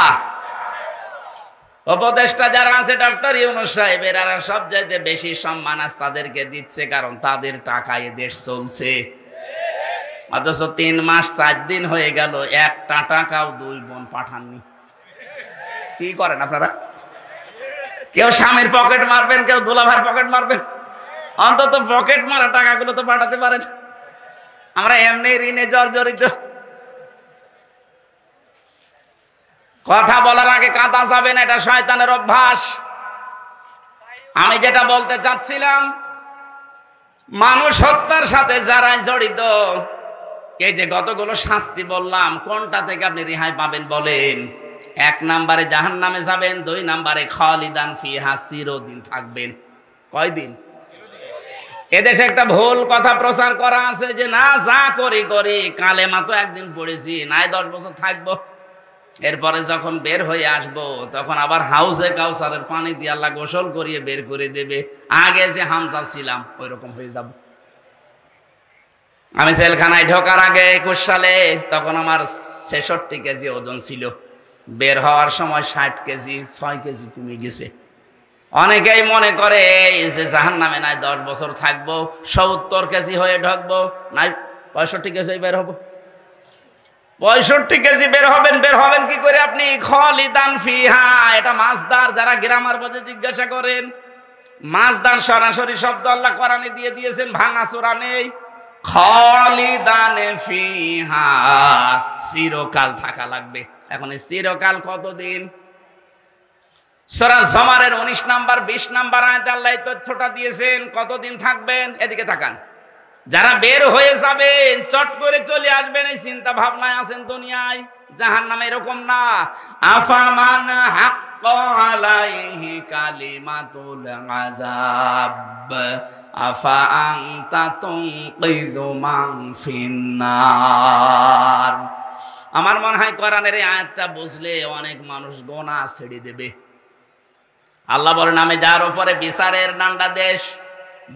Speaker 1: উপদেষ্টা যারা আছে, ডক্টর ইউনূস সাহেব, এরা সবচাইতে বেশি সম্মান আজ তাদেরকে দিচ্ছে, কারণ তাদের টাকায় দেশ চলছে। অথচ 3 মাস 4 দিন হয়ে গেল, একটা টাকাও 2 বোন পাঠাননি। কি করেন আপনারা? কেউ স্বামীর পকেট মারবেন, কেউ দুলাভাইয়ের পকেট মারবেন, অন্তত পকেট মারা টাকাগুলো তো পাঠাতে পারেন। আমরা এমনি ঋণে জর্জরিত। কথা বলার আগে কাঁদা যাবে না, এটা শয়তানের অভ্যাস। আমি যেটা বলতে চাচ্ছিলাম, মানুষ হত্যার সাথে যারাই জড়িত, এই যে কতগুলো শাস্তি বললাম, কোনটা থেকে আপনি রেহাই পাবেন বলেন? 1 নম্বরে জাহান্নামে যাবেন, 2 নম্বরে খালিদান ফিহা, চিরদিন থাকবেন। কয়দিন? এদেশে একটা ভুল কথা প্রচার করা আছে যে না, যা করি করি, কালেমা তো একদিন পড়েছি, নাই 10 বছর থাকবো। এরপরে যখন বের হয়ে আসব তখন আবার হাউসে কাউসারের পানি দিয়ে আল্লাহ গোসল করিয়ে বের করে দেবে। আগে যে হামজা ছিলাম ওই রকম হয়ে যাব। আমি জেলখানায় ঢোকার আগে 21 সালে তখন আমার 66 কেজি ওজন ছিল। বের হওয়ার সময় 60 কেজি, 6 কেজি কমে গেছে। অনেকেই মনে করে এই যে জাহান্নামে নাই 10 বছর থাকবো, 70 কেজি হয়ে ঢুকবো, নাই 65 কেজি বের হবো। 65 কেজি বের হবেন কি করে আপনি? খালিদান ফিহা, এটা মাসদার। যারা গ্রামার বোঝে জিজ্ঞাসা করেন, মাসদার সরাসরি শব্দ আল্লাহ কোরআনে দিয়ে দিয়েছেন, ভাঙাচোরা নেই। খালিদান ফিহা, চিরকাল থাকা লাগবে। এখন এই চিরকাল কতদিন? সূরা জুমারের 19 নাম্বার 20 নাম্বার আয়াতে আল্লাহ এই তথ্যটা দিয়েছেন। কতদিন থাকবেন? এদিকে তাকান। যারা বের হয়ে যাবেন, চট করে চলে আসবেন, এই চিন্তা ভাবনায় আছেন দুনিয়ায়। জাহান্নামে এরকম না। আফামান হাক্কা আলাইহি কালিমাতুল আযাব আফা আনতা তুনকিযু মান ফিন্নার। আমার মনে হয় কোরআনের এই আয়াতটা বুঝলে অনেক মানুষ গোনাহ ছেড়ে দেবে। আল্লাহ বলেন, আমি যার উপরে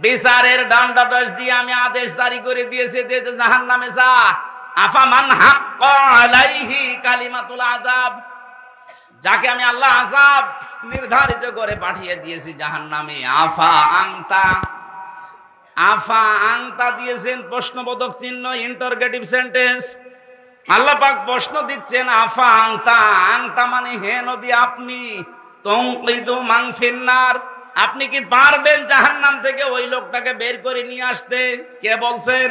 Speaker 1: বিচারের দণ্ডাদেশ দিয়ে আমি আদেশ জারি করে দিয়েছি যে জাহান্নামে যা। আফামান হাক্কা আলাইহি কালিমাতুল আযাব, যাকে আমি আল্লাহ আযাব নির্ধারিত করে পাঠিয়ে দিয়েছি জাহান্নামে। আফা আনতা দিয়েছেন প্রশ্নবোধক চিহ্ন, ইন্টারগেটিভ সেন্টেন্স। আল্লাহ পাক প্রশ্ন দিচ্ছেন, আফা আনতা মানে হে নবী আপনি, তুনকিযু মান ফিন্নার, আপনি কি পারবেন জাহান্নাম থেকে ওই লোকটাকে বের করে নিয়ে আসতে? কে বলছেন?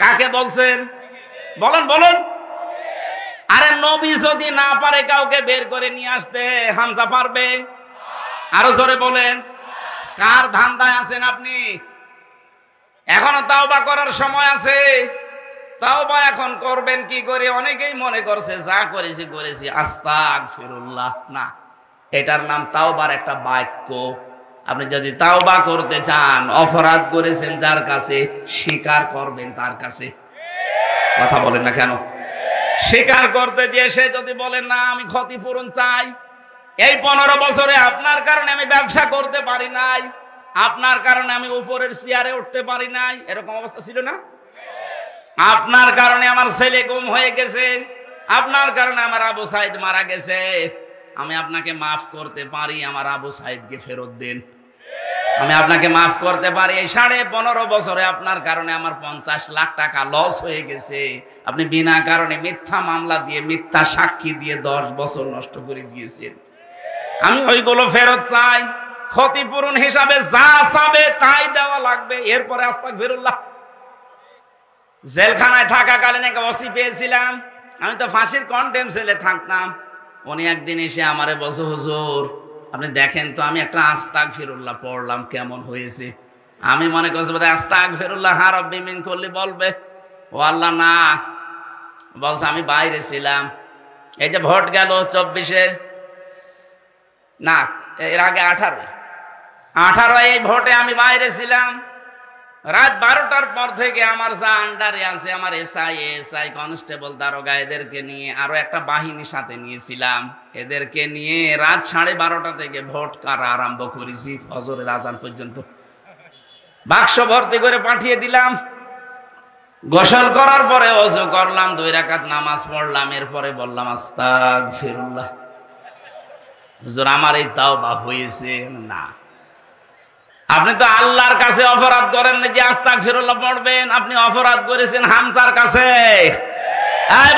Speaker 1: কাকে বলছেন? বলেন। আরে নবী যদি না পারে কাউকে বের করে নিয়ে আসতে, হামজা পারবে? আরো জোরে বলেন। কার ধান্দায় আছেন আপনি? এখনো তাওবা করার সময় আছে। তাওবা এখন করবেন কি করে? অনেকেই মনে করছে যা করেছি আস্তাগফিরুল্লাহ। না, এটার নাম তাওবার একটা বাক্য। আপনি যদি তাওবা করতে চান, অপরাধ করেছেন যার কাছে, স্বীকার করবেন তার কাছে। কথা বলেন না কেন? স্বীকার করতে গিয়ে সে যদি বলেন না আমি ক্ষতিপূরণ চাই, এই 15 বছরে আপনার কারণে আমি ব্যবসা করতে পারি নাই, আপনার কারণে আমি উপরের চেয়ারে উঠতে পারি নাই, এরকম অবস্থা ছিল না? আপনার কারণে আমার ছেলে গুম হয়ে গেছে, আপনার কারণে আমার আবু সাইদ মারা গেছে, আমি আপনাকে মাফ করতে পারি, আমার আবু সাইদকে ফেরত দেন। আমি আপনাকে মাফ করতে পারি, এই 15.5 বছরে আপনার কারণে আমার 50 লাখ টাকা লস হয়ে গেছে, আপনি বিনা কারণে মিথ্যা মামলা দিয়ে, মিথ্যা সাক্ষী দিয়ে 10 বছর নষ্ট করে দিয়েছেন। আমি ওইগুলো ফেরত চাই। ক্ষতিপূরণ হিসাবে যা চাবে তাই দেওয়া লাগবে। এরপরে আস্তাগফিরুল্লাহ। জেলখানায় থাকাকালীন এক ওসি পেয়েছিলাম, আমি তো ফাঁসির কন্টেম সেলে থাকতাম। উনি একদিন এসে আমারে বলছে, হুজুর আপনি দেখেন তো আমি একটা আস্তাগফিরুল্লাহ পড়লাম, কেমন হয়েছে? আমি মনে করছি বোধহয় আস্তাগফিরুল্লাহ রাব্বি মিন কুল্লি বলবে। ও আল্লাহ, না। বলছে আমি বাইরে ছিলাম, এই যে ভোট গেল 24-এ, না এর আগে 18 এই ভোটে আমি বাইরে ছিলাম। রাত 12টার পর থেকে আমার যা আন্ডারে আছে, আমার এসআই কনস্টেবল দারোগা, এদেরকে নিয়ে আরো একটা বাহিনী সাথে নিয়েছিলাম। এদেরকে নিয়ে রাত 12:30 থেকে ভোট কারা আরম্ভ করেছি ফজরের আজান পর্যন্ত। বাক্স ভর্তি করে পাঠিয়ে দিলাম। গোসল করার পরে ওযু করলাম, 2 রাকাত নামাজ পড়লাম, এরপরে বললাম আস্তাগফিরুল্লাহ। হুজুর আমার এই তাওবা হয়েছে না। আপনি তো আল্লাহর কাছে অপরাধ করেন না যে আস্তাগফিরুল্লাহ পড়বেন, আপনি অপরাধ করেছেন হামজার কাছে।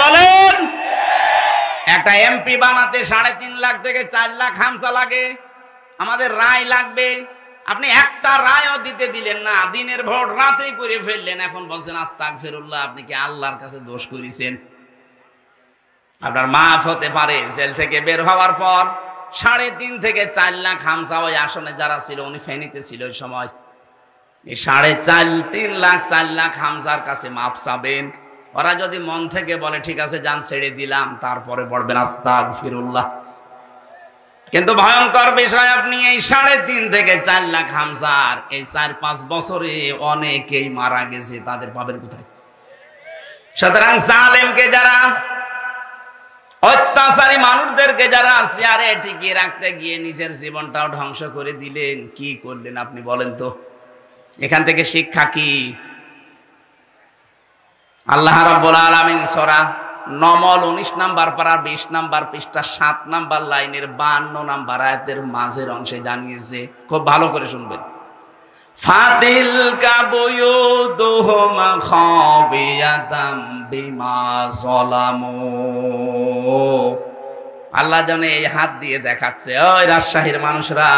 Speaker 1: বলেন, একটা এমপি বানাতে 3.5 লাখ থেকে 4 লাখ হামজা লাগে, আমাদের রায় লাগবে। আপনি একটা রায়ও দিতে দিলেন না, দিনের ভোট রাতেই করে ফেললেন, এখন বলছেন আস্তাগফিরুল্লাহ। আপনি কি আল্লাহর কাছে দোষ করেছেন? আপনার মাফ হতে পারে। জেল থেকে বের হওয়ার পর 3.5 থেকে 4 লাখ হামজা ওই আসনে যারা ছিল, উনি ফেনীতে ছিল ওই সময়, এই 3.5 লাখ 4 লাখ হামজার কাছে মাফ চাবেন। ওরা যদি মন থেকে বলে ঠিক আছে যান ছেড়ে দিলাম, তারপরে পড়বেন আস্তাগফিরুল্লাহ। কিন্তু ভয়ঙ্কর বিষয়, আপনি এই 3.5 থেকে 4 লাখ হামজার এই 4-5 বছরে অনেকেই মারা গেছে, তাদের পাবেন কোথায়? সুতরাং জালেমকে যারা আমাদেরকে যারা চেয়ারে টিকিয়ে রাখতে গিয়ে নিজের জীবনটাও ধ্বংস করে দিলেন, কি করলেন আপনি বলেন তো? এখান থেকে শিক্ষা কি? আল্লাহ রাব্বুল আলামিন সূরা নমল 19 নাম্বার পারা 20 নাম্বার পৃষ্ঠা 7 নাম্বার লাইনের 52 নাম্বার আয়াতের মাঝের অংশে জানিয়েছে, খুব ভালো করে শুনবেন। ফাতিলকা বুয়ুতুহুম খাবিয়াতাম বিমা যালামু। আল্লাহ জানে এই হাত দিয়ে দেখাচ্ছে, ওই রাজশাহীর মানুষরা,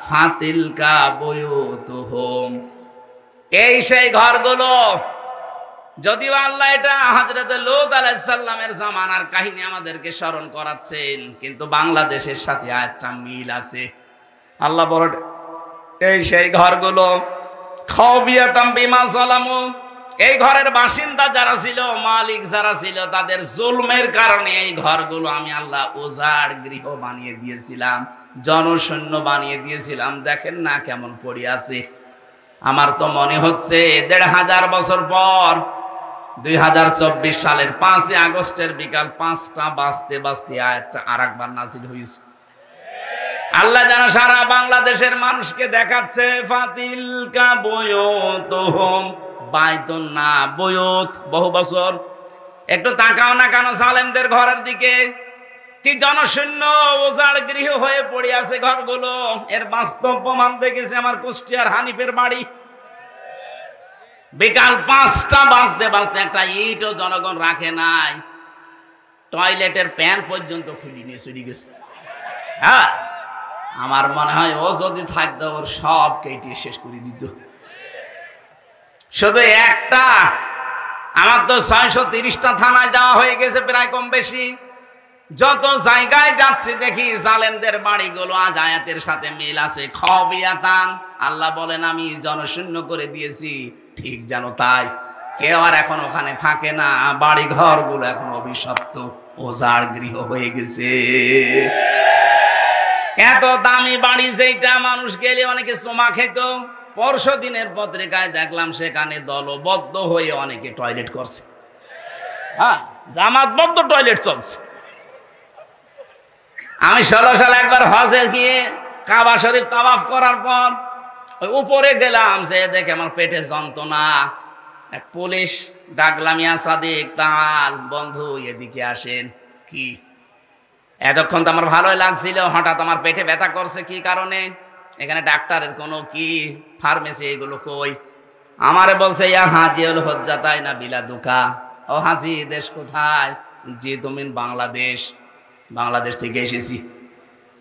Speaker 1: ফাতিলকা বুয়ুতুহুম, এই সেই ঘরগুলো। যদিও আল্লাহ এটা হযরত লূত আলাইহিস সালামের জামানার কাহিনী আমাদেরকে স্মরণ করাচ্ছেন, কিন্তু বাংলাদেশের সাথে আয়াতটা মিল আছে। আল্লাহ বলেন এই সেই ঘরগুলো, খাবিয়াতাম বিমা যালামু, এই ঘরের বাসিন্দা যারা ছিল, মালিক যারা ছিল, তাদের জুলমের কারণে এই ঘরগুলো আমি আল্লাহ উজাড় গৃহ বানিয়ে দিয়েছিলাম, জনশূন্য বানিয়ে দিয়েছিলাম। দেখেন না কেমন পড়ে আছে। আমার তো মনে হচ্ছে ১৫০০ বছর পর ২০২৪ সালের ৫ই আগস্টের বিকাল ৫টা বাজতে বাজতে আয়াতটা আরেকবার নাযিল হয়েছে। আল্লাহ জানা সারা বাংলাদেশের মানুষকে দেখাচ্ছে, ফাতিলকা বুয়ুতুহুম, বাইতুন না বুয়ুত, বহু বছর। একটু তাকাও না কেন জালেমদের ঘরের দিকে? কি জনশূন্য উজাড় গৃহ হয়ে পড়ে আছে ঘরগুলো। এর বাস্তব প্রমাণ দেখেছে আমার কুষ্টিয়ার হানিফের বাড়ি। বিকাল ৫টা বাজতে বাজতে একটা ইটও জনগণ রাখে নাই, টয়লেটের প্যান পর্যন্ত খুলে নিয়ে চলে গেছে। হ্যাঁ, আমার মনে হয় ও যদি থাকতো ওর সব কেটে শেষ করে দিত। শুধু একটা, আমার তো ৬৩০টা থানায় যাওয়া হয়ে গেছে প্রায় কম বেশি। যত জায়গায় যাচ্ছি দেখি জালেমদের বাড়িগুলো আজ আয়াতের সাথে মিল আছে। খাবিয়াতান, আল্লাহ বলেন আমি জনশূন্য করে দিয়েছি, ঠিক জানো তাই। কেউ আর এখন ওখানে থাকে না, বাড়ি ঘরগুলো এখন অভিশপ্ত, উজাড় গৃহ হয়ে গেছে। এত দামি বাড়ি যেটা মানুষ গেলে অনেকে চুমা খেত, পরশু দিনের পত্রিকায় দেখলাম সেখানে দলবদ্ধ হয়ে অনেকে টয়লেট করছে। হ্যাঁ, জামাতবদ্ধ টয়লেট চলছে। আমি ১৬ সালে একবার হজে গিয়ে কাবা শরীফ তাওয়াফ করার পর ওই উপরে গেলাম, যে দেখে আমার পেটে যন্ত্রণা। এক পুলিশ ডাকলাম, ইয়া সাদিক তাল, বন্ধু এদিকে আসেন। কি? এতক্ষণ তো আমার ভালোই লাগছিল, হঠাৎ আমার পেটে ব্যথা করছে, কি কারণে? এখানে ডাক্তারের কোনো কি ফার্মেসি এগুলো কই? আমারে বলছে ইয়া হাজি হল হজ্জাতাই না বিলাদুকা। ও হাজি, দেশ কোথায়? জি তুমি বাংলাদেশ। বাংলাদেশ থেকে এসেছি।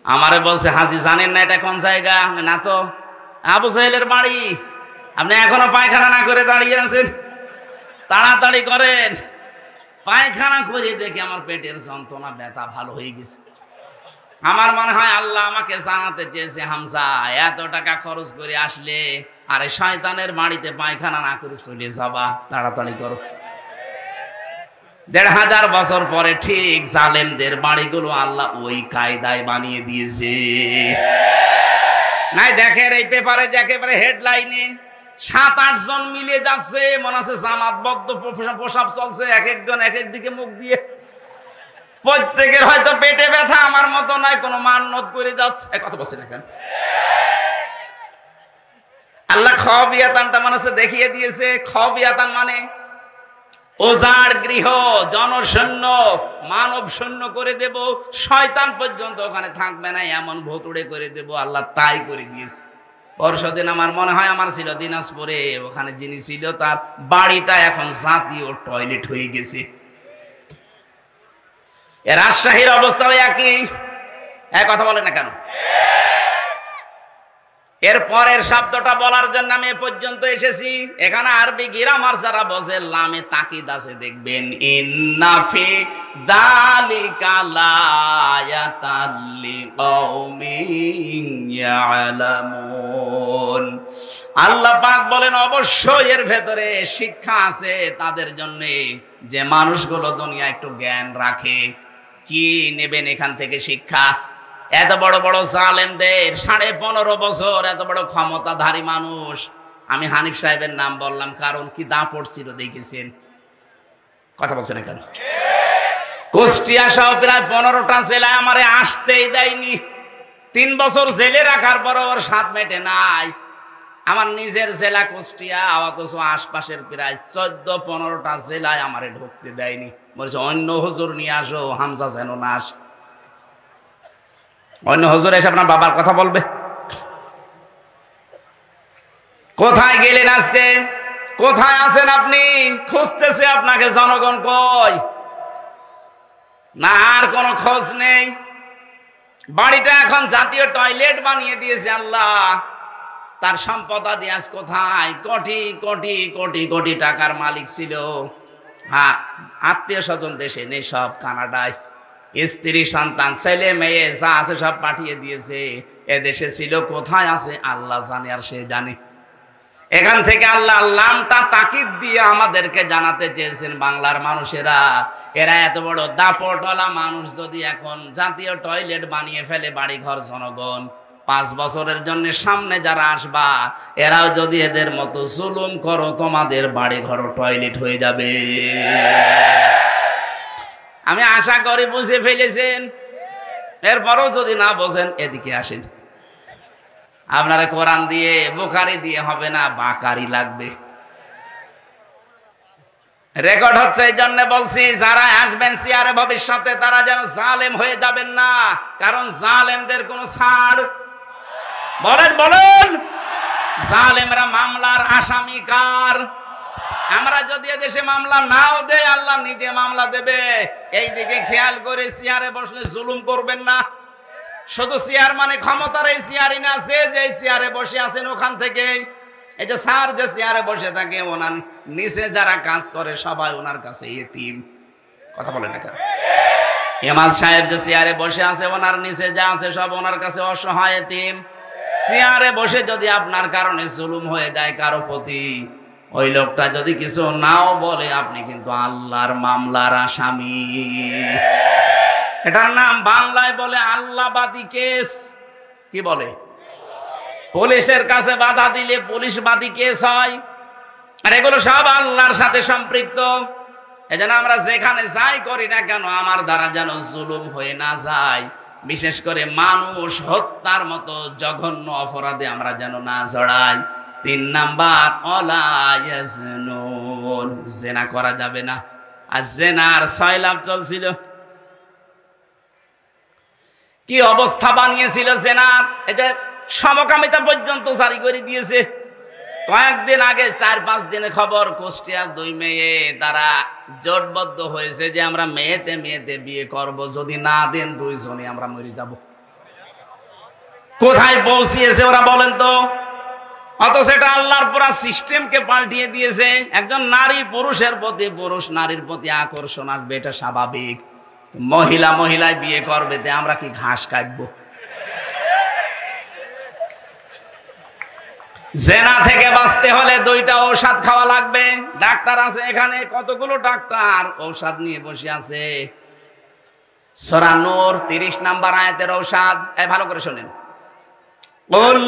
Speaker 1: আমারে বলছে হাজি জানেন না এটা কোন জায়গা? না তো। আবু জাহেলের বাড়ি। আপনি এখনো পায়খানা না করে দাঁড়িয়ে আছেন, তাড়াতাড়ি করেন। পায়খানা করে দেখি আমার পেটের যন্ত্রণা ব্যথা ভালো হয়ে গেছে। আমার মনে হয় আল্লাহ আমাকে জানাতে চেয়েছে, হামজা এত টাকা খরচ করে আসলে আরে শয়তানের বাড়িতে পায়খানা না করে চলে যাবা, তাড়াতাড়ি করো। ১৫০০ বছর পরে ঠিক জালেমদের বাড়িগুলো আল্লাহ ওই কায়দায় বানিয়ে দিয়েছে। নাই দেখেন এই পেপারে যে একেবারে হেডলাইনে ৭-৮ জন মিলে যাচ্ছে, মনে আছে জামাতবদ্ধ প্রসাব চলছে, এক একজন এক এক দিকে মুখ দিয়ে। প্রত্যেকের হয়তো পেটে ব্যথা, আমার মতো নাই, কোনো মান্নত করে যাচ্ছে। কথা বলছি না কেন? আল্লাহ খাবিয়াতানটা মনে আছে দেখিয়ে দিয়েছে। খাবিয়াতান মানে উজাড় গৃহ, জনশূন্য, মানব শূন্য করে দেব, শয়তান পর্যন্ত ওখানে থাকবে না, এমন ভুতুড়ে করে দেব। আল্লাহ তাই করে দিয়েছে। পরশুদিন আমার মনে হয় আমার ছিল দিনাজপুরে, ওখানে যিনি ছিল তার বাড়িটা এখন জাতীয় টয়লেট হয়ে গেছে। রাজশাহীর অবস্থাও একই। এক কথা বলে না কেন? এর পরের শব্দটা বলার জন্য আমি এ পর্যন্ত এসেছি। এখানে আরবি গ্রামার যারা বোঝে লামে তাকিদ আছে, দেখবেন ইন্না ফি যালিকা লায়াতাল লিকাউমিন ইয়ালামুন। আল্লাহ পাক বলেন অবশ্যই এর ভেতরে শিক্ষা আছে তাদের জন্য, যে মানুষগুলো দুনিয়া একটু জ্ঞান রাখে। কি নেবেন এখান থেকে শিক্ষা? এত বড় বড় জালেমদের 15.5 বছর এত বড় ক্ষমতাধারী মানুষ। আমি হানিফ সাহেবের নাম বললাম কারণ কি দাপট ছিল দেখেছেন। কথা বলছেন কেন? কুষ্টিয়া সহ প্রায় 15টা জেলায় আমারে আসতেই দেয়নি। 3 বছর জেলে রাখার পর ওর স্বাদ মেটে নাই। আমার নিজের জেলা কুষ্টিয়া, অথচ আশপাশের প্রায় 14-15টা জেলায় আমারে ঢুকতে দেয়নি। বলছে অন্য হুজুর নিয়ে আসো, হামজা যেন না আসে। অন্য হুজুর এসে আপনার বাবার কথা বলবে। কোথায় গেলেন আজকে? কোথায় আছেন আপনি? খুঁজতেছে আপনাকে জনগণ, কই না আর কোনো খোঁজ নেই। বাড়িটা এখন জাতীয় টয়লেট বানিয়ে দিয়েছে আল্লাহ। তার সম্পদাদি আজ কোথায়? কোটি কোটি কোটি কোটি টাকার মালিক ছিল। হ্যাঁ, আত্মীয় স্বজন দেশে নেই, সব কানাডায়। স্ত্রী সন্তান ছেলে মেয়ে যা আছে সব পাঠিয়ে দিয়েছে। এদেশে ছিল, কোথায় আছে আল্লাহ জানে, আর সে জানে। এখান থেকে আল্লাহ লামটা তাকিদ দিয়ে আমাদেরকে জানাতে চেয়েছেন, বাংলার মানুষেরা, এরা এত বড় দাপটওয়ালা মানুষ যদি এখন জাতীয় টয়লেট বানিয়ে ফেলে বাড়ি ঘর, জনগণ 5 বছরের জন্য সামনে যারা আসবা, এরাও যদি এদের মতো জুলুম করো, তোমাদের বাড়ি ঘর টয়লেট হয়ে যাবে। আমি আশা করি বুঝে ফেলেছেন। এরপরও যদি না বোঝেন, এদিকে আসেন। আপনারা কোরআন দিয়ে, বুখারি দিয়ে হবে না, বাকারি লাগবে। রেকর্ড হচ্ছে, এই জন্য বলছি, যারা আসবেন চেয়ারে ভবিষ্যতে, তারা যেন জালেম হয়ে যাবেন না। কারণ জালেমদের কোনো ছাড়, বলেন বলেন, জালেমরা মামলার আসামি কার? আমরা যদি এদেশে মামলা নাও দেয়, আল্লাহ নিজে মামলা দেবে। এই দিকে খেয়াল করে চেয়ারে বসলে জুলুম করবেন না। শুধু চেয়ার মানে ক্ষমতার এই চেয়ারই না, যে চেয়ারে বসে আছেন ওখান থেকে, এই যে স্যার যে চেয়ারে বসে থাকে, ওনার নিচে যারা কাজ করে সবাই ওনার কাছে এতিম। কথা বলেন না কেন? ইমাম সাহেব যে চেয়ারে বসে আছে, ওনার নিচে যা আছে সব ওনার কাছে অসহায় এতিম। চেয়ারে বসে যদি আপনার কারণে জুলুম হয়ে যায় কারো প্রতি, ওই লোকটা যদি কিছু নাও বলে, আপনি কিন্তু আল্লাহর মামলার আসামি। এটার নাম বাংলায় বলে আল্লাহবাদী কেস। কি বলে? পুলিশের কাছে বাধা দিলে পুলিশবাদী কেস হয়। আর এগুলো সব আল্লাহর সাথে সম্পৃক্ত। এজন্য আমরা যেখানে যাই করি না কেন, আমার দ্বারা যেন জুলুম হয়ে না যায়। বিশেষ করে মানুষ হত্যার মতো জঘন্য অপরাধে আমরা যেন না জড়াই। 3 নাম্বার, জেনা করা যাবে না। আর জেনার 6 লাভ চলছিল। কি অবস্থা বানিয়েছিল জেনার! এটা সমকামিতা পর্যন্ত জারি করে দিয়েছে। কয়েকদিন আগে 4-5 দিনে খবর, কুষ্টিয়ার 2 মেয়ে তারা জোটবদ্ধ হয়েছে যে আমরা মেয়েতে মেয়েতে বিয়ে করব, যদি না দেন 2 জনে আমরা মরে যাব। কোথায় পৌঁছিয়েছে ওরা বলেন তো? অথচ এটা আল্লাহর পুরা সিস্টেমকে পাল্টিয়ে দিয়েছে। একজন নারী পুরুষের প্রতি, পুরুষ নারীর প্রতি আকর্ষণ আসবে, এটা স্বাভাবিক। মহিলা মহিলায় বিয়ে করবে, আমরা কি ঘাস কাটবো? জেনা থেকে বাঁচতে হলে 2টা ঔষধ খাওয়া লাগবে। ডাক্তার আছে এখানে, কতগুলো ডাক্তার ঔষধ নিয়ে বসে আছে। সূরা নূর 30 নাম্বার আয়াতের ঔষধ। ভালো করে শোনেন। قُلْ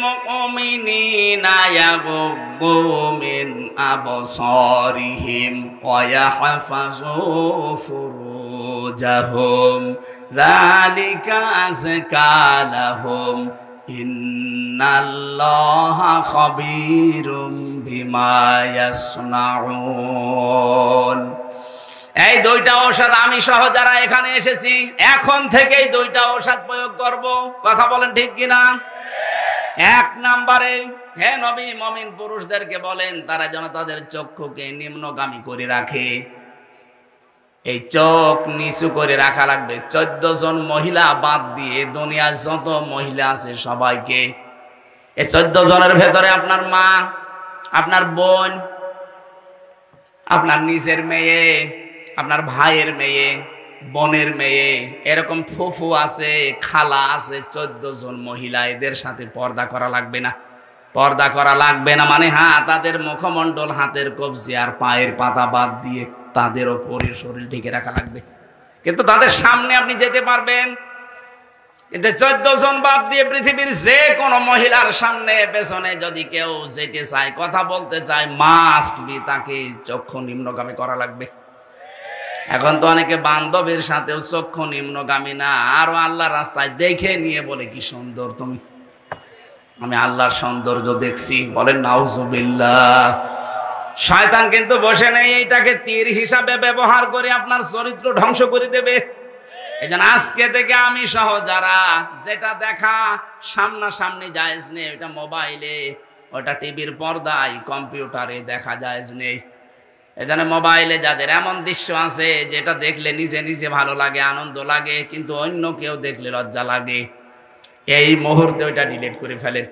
Speaker 1: لِلْمُؤْمِنِينَ يَغُضُّوا مِنْ أَبْصَارِهِمْ وَيَحْفَظُوا فُرُوجَهُمْ ذَلِكَ أَزْكَى لَهُمْ ইন্নাল্লাহা খাবীরুম বিমা ইয়াসনাউন। এই 2টা ঔষধ আমি সহ যারা এখানে এসেছি, এখন থেকেই 2টা ঔষধ প্রয়োগ করব। কথা বলেন ঠিক কিনা? 1 নম্বরে, হে নবী, মুমিন পুরুষদেরকে বলেন তারা যেন তাদের চক্ষুকে নিম্নগামী করে রাখে। এই চোখ নিচু করে রাখা লাগবে। 14 জন মহিলা বাদ দিয়ে দুনিয়ার যত মহিলা আছে সবাইকে, এই 14 জনের ভেতরে আপনার মা, আপনার বোন, আপনার নিজের মেয়ে, আপনার ভাইয়ের মেয়ে, বোনের মেয়ে, এরকম ফুফু আছে, খালা আছে, 14 জন মহিলা, এদের সাথে পর্দা করা লাগবে না। পর্দা করা লাগবে না মানে হ্যাঁ, তাদের মুখমণ্ডল, হাতের কবজি আর পায়ের পাতা বাদ দিয়ে তাদের ওপরের শরীর ঢেকে রাখা লাগবে। কিন্তু তাদের সামনে আপনি যেতে পারবেন, কিন্তু 14 জন বাদ দিয়ে পৃথিবীর যে কোনো মহিলার সামনে পেছনে যদি কেউ যেতে চায়, কথা বলতে চায়, মাস্ট বি তাকে চক্ষু নিম্নগামী করা লাগবে। এখন তো অনেকে বান্ধবের সাথেও চক্ষু নিম্নগামী না, আরো আল্লাহ রাস্তায় দেখে নিয়ে বলে কি সুন্দর তুমি, আমি আল্লাহর সৌন্দর্য দেখছি, বলেন নাউজুবিল্লাহ। শয়তান কিন্তু বসে নেই এইটাকে তীর হিসাবে ব্যবহার করে আপনার চরিত্র ধ্বংস করে দেবে। এই জন্য আজকে থেকে আমি সহ যারা যেটা দেখা সামনাসামনি জায়েজ নেই, ওটা মোবাইলে, ওটা টিভির পর্দায়, কম্পিউটারে দেখা জায়েজ নেই। এই জন্য মোবাইলে যাদের এমন দৃশ্য আছে যেটা দেখলে নিজে নিজে ভালো লাগে, আনন্দ লাগে, কিন্তু অন্য কেউ দেখলে লজ্জা লাগে, এই মুহূর্তে ওইটা ডিলিট করে ফেলেন।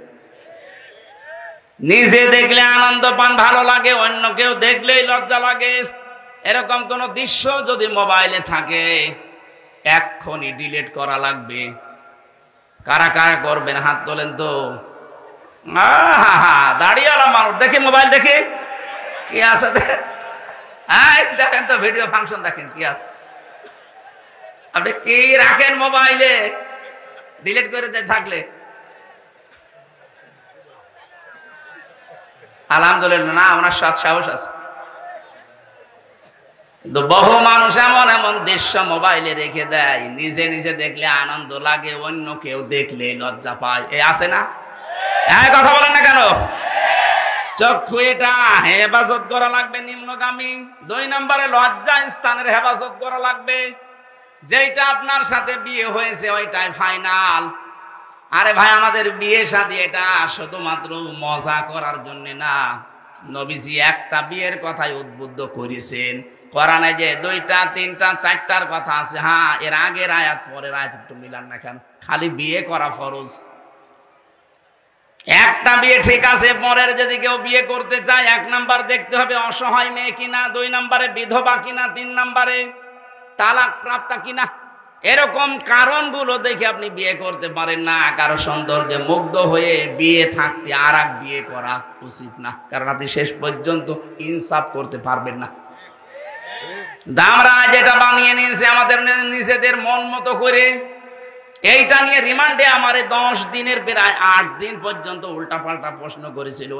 Speaker 1: নিজে দেখলে আনন্দ পান, ভালো লাগে, অন্য কেউ দেখলেই লজ্জা লাগে, এরকম কোন দৃশ্য যদি মোবাইলে থাকে এক্ষুনি ডিলিট করা লাগবে। কারা কারা করবেন হাত তোলেন তো। দাঁড়িয়েলা মানুষ দেখে মোবাইল দেখে কি আছে দেখেন তো, ভিডিও ফাংশন দেখেন কি আছে, আপনি কি রাখেন মোবাইলে ডিলিট করে থাকলে। আলহামদুলিল্লাহ, না ওনার সৎ সাহস আছে, কিন্তু বহু মানুষ এমন এমন দৃশ্য মোবাইলে রেখে দেয়, নিজে নিজে দেখলে আনন্দ লাগে, অন্য কেউ দেখলে লজ্জা পায়। এ আছে না? কথা বলেন না কেন? চক্ষু এটা হেফাজত করা লাগবে, নিম্নগামী। 2 নম্বরে লজ্জা স্থানের হেফাজত করা লাগবে। যেটা আপনার সাথে বিয়ে হয়েছে ওইটাই ফাইনাল। আরে ভাই, আমাদের বিয়ে শাদী এটা শুধুমাত্র মজা করার জন্য না, নবীজি একটা বিয়ের কথাই উদ্বুদ্ধ করেছেন। কোরআনে যে 2টা 3টা 4টার কথা আছে, হ্যাঁ, এর আগের আয়াত পরের আয়াত একটু মিলান না কেন? খালি বিয়ে করা ফরজ, একটা বিয়ে ঠিক আছে, পরের যদি কেউ বিয়ে করতে চায় 1 নাম্বার দেখতে হবে অসহায় মেয়ে কিনা, 2 নম্বরে বিধবা কিনা, 3 নম্বরে তালাক প্রাপ্তা কিনা। এরকম কারণগুলো দেখে আপনি বিয়ে করতে পারেন না। কারো সৌন্দর্যে মুগ্ধ হয়ে বিয়ে থাকতে আর এক বিয়ে করা উচিত না, কারণ আপনি শেষ পর্যন্ত ইনসাফ করতে পারবেন না। আমরা যেটা বানিয়ে নিয়েছে আমাদের নিজেদের মন মতো করে, এইটা নিয়ে রিমান্ডে আমারে 10 দিনের প্রায় 8 দিন পর্যন্ত উল্টাপাল্টা প্রশ্ন করেছিল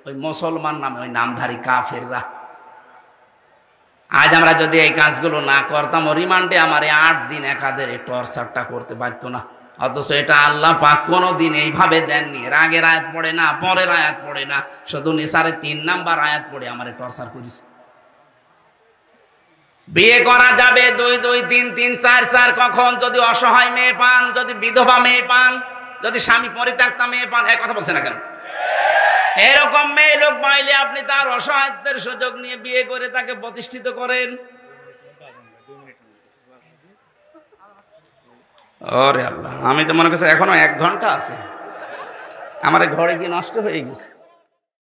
Speaker 1: ওই মুসলমান নামে ওই নামধারী কাফেররা। আজ আমরা যদি এই কাজগুলো না করতাম, রিমান্ডে আমারে 8 দিন একাদের টর্চারটা করতে পারতো না। অথচ এটা আল্লাহ পাক কোনোদিন এইভাবে দেননি। এর আগের আয়াত পড়ে না, পরের আয়াত পড়ে না, শুধু নিসারে 3 নাম্বার আয়াত পড়ে আমারে টর্চার করেছে। বিয়ে করা যাবে 2 2 3 3 4 4 কখন? যদি অসহায় মেয়ে পান, যদি বিধবা মেয়ে পান, যদি স্বামী পরিত্যক্তা মেয়ে পান। এক কথা বলছে না কেন? এরকম মেয়ে লোক পাইলে আপনি তার অসহায়ত্বের সুযোগ নিয়ে বিয়ে করে তাকে প্রতিষ্ঠিত করেন। ওরে আল্লাহ, আমি তো মনে করছি এখনো 1 ঘন্টা আছে, আমার ঘরে কি নষ্ট হয়ে গেছে।